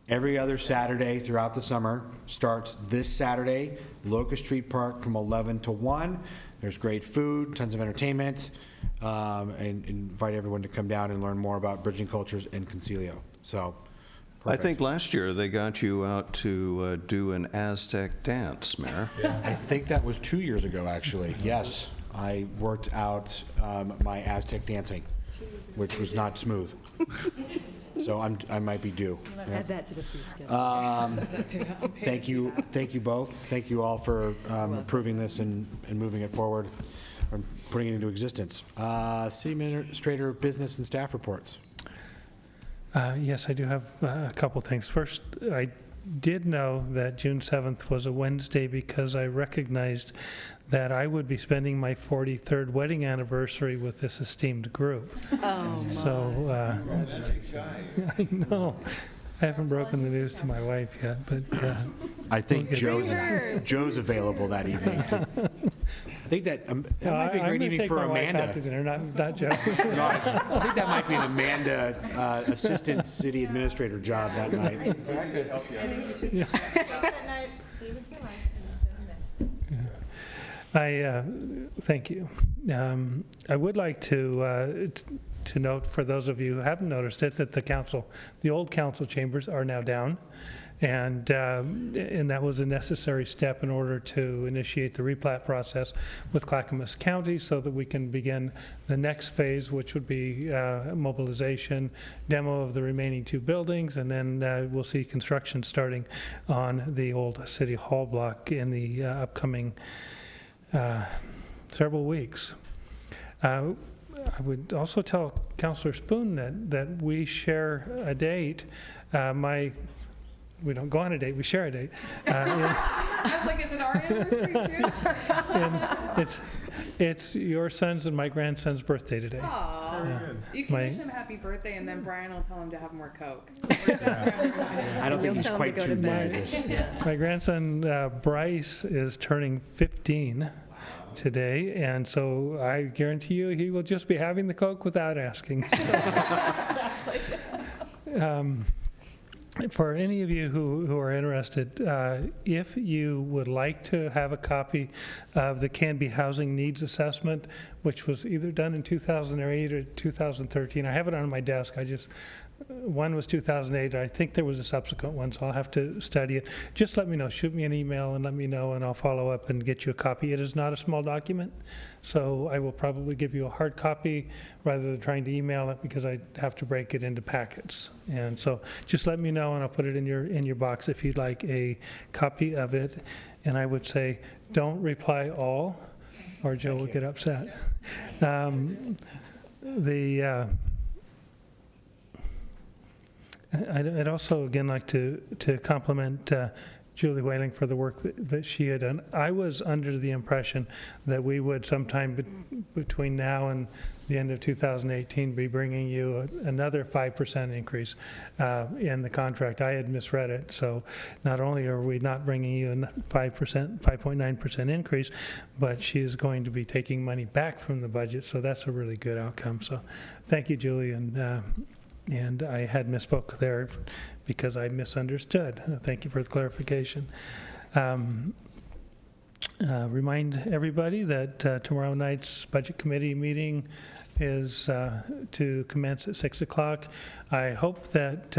every other Saturday throughout the summer. Starts this Saturday, Locust Street Park from 11 to 1. There's great food, tons of entertainment, and invite everyone to come down and learn more about Bridging Cultures and Concilio. So, I think last year they got you out to do an Aztec dance, Mayor. I think that was 2 years ago, actually. Yes, I worked out my Aztec dancing, which was not smooth. So I might be due. Add that to the fee schedule. Thank you both. Thank you all for approving this and moving it forward, or putting it into existence. City Administrator, business and staff reports. Yes, I do have a couple things. First, I did know that June 7th was a Wednesday because I recognized that I would be spending my 43rd wedding anniversary with this esteemed group. Oh, So, I know. I haven't broken the news to my wife yet, but. I think we'll get Joe's available that evening. I think that might be a great evening for Amanda. I'm going to take my wife out to dinner, not Joe. No, I think that might be an Amanda assistant city administrator job that night. Thank you. I would like to note, for those of you who haven't noticed it, that the old council chambers are now down. And that was a necessary step in order to initiate the replat process with Clackamas County so that we can begin the next phase, which would be mobilization, demo of the remaining two buildings, and then we'll see construction starting on the old City Hall block in the upcoming several weeks. I would also tell Councillor Spoon that we share a date. We don't go on a date, we share a date. I was like, is it our anniversary too? It's your son's and my grandson's birthday today. Aww. You can wish him happy birthday, and then Brian will tell him to have more Coke. I don't think he's quite too bad at this. My grandson Bryce is turning 15 today, and so I guarantee you he will just be having the Coke without asking. For any of you who are interested, if you would like to have a copy of the Canby Housing Needs Assessment, which was either done in 2008 or 2013, I have it on my desk. One was 2008. I think there was a subsequent one, so I'll have to study it. Just let me know. Shoot me an email and let me know, and I'll follow up and get you a copy. It is not a small document, so I will probably give you a hard copy rather than trying to email it because I have to break it into packets. And so just let me know, and I'll put it in your box if you'd like a copy of it. And I would say, don't reply all, or Joe will get upset. I'd also, again, like to compliment Julie Whaling for the work that she had done. I was under the impression that we would sometime between now and the end of 2018 be bringing you another 5% increase in the contract. I had misread it, so not only are we not bringing you a 5.9% increase, but she is going to be taking money back from the budget, so that's a really good outcome. So thank you, Julie, and I had misspoke there because I misunderstood. Thank you for the clarification. Remind everybody that tomorrow night's Budget Committee meeting is to commence at 6 o'clock. I hope that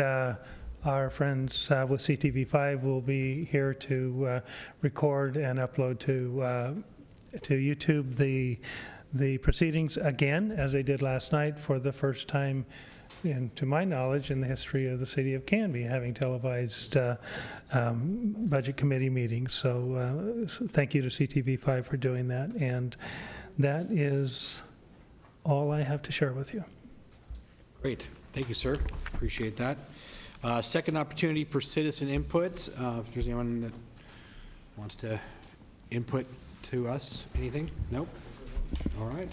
our friends with CTV5 will be here to record and upload to YouTube the proceedings again, as they did last night, for the first time, and to my knowledge, in the history of the city of Canby, having televised budget committee meetings. So thank you to CTV5 for doing that. And that is all I have to share with you. Great. Thank you, sir. Appreciate that. Second opportunity for citizen input. If there's anyone that wants to input to us, anything? Nope. All right.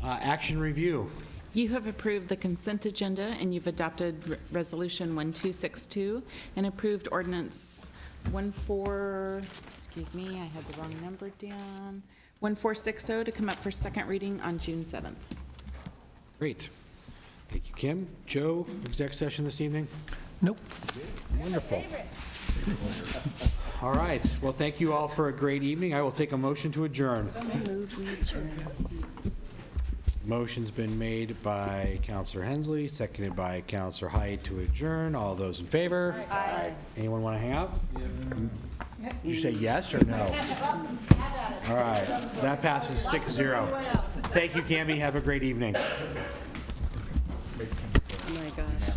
Action review. You have approved the consent agenda, and you've adopted Resolution 1262 and approved ordinance 1460, I had the wrong number down, 1460 to come up for second reading on June 7th. Great. Thank you, Kim. Joe, exec session this evening? Nope. Wonderful. All right. Well, thank you all for a great evening. I will take a motion to adjourn. Motion's been made by Counselor Hensley, seconded by Counselor Height to adjourn. All those in favor? Aye. Anyone want to hang out? Did you say yes or no? All right. That passes 6-0. Thank you, Canby. Have a great evening. Oh my gosh.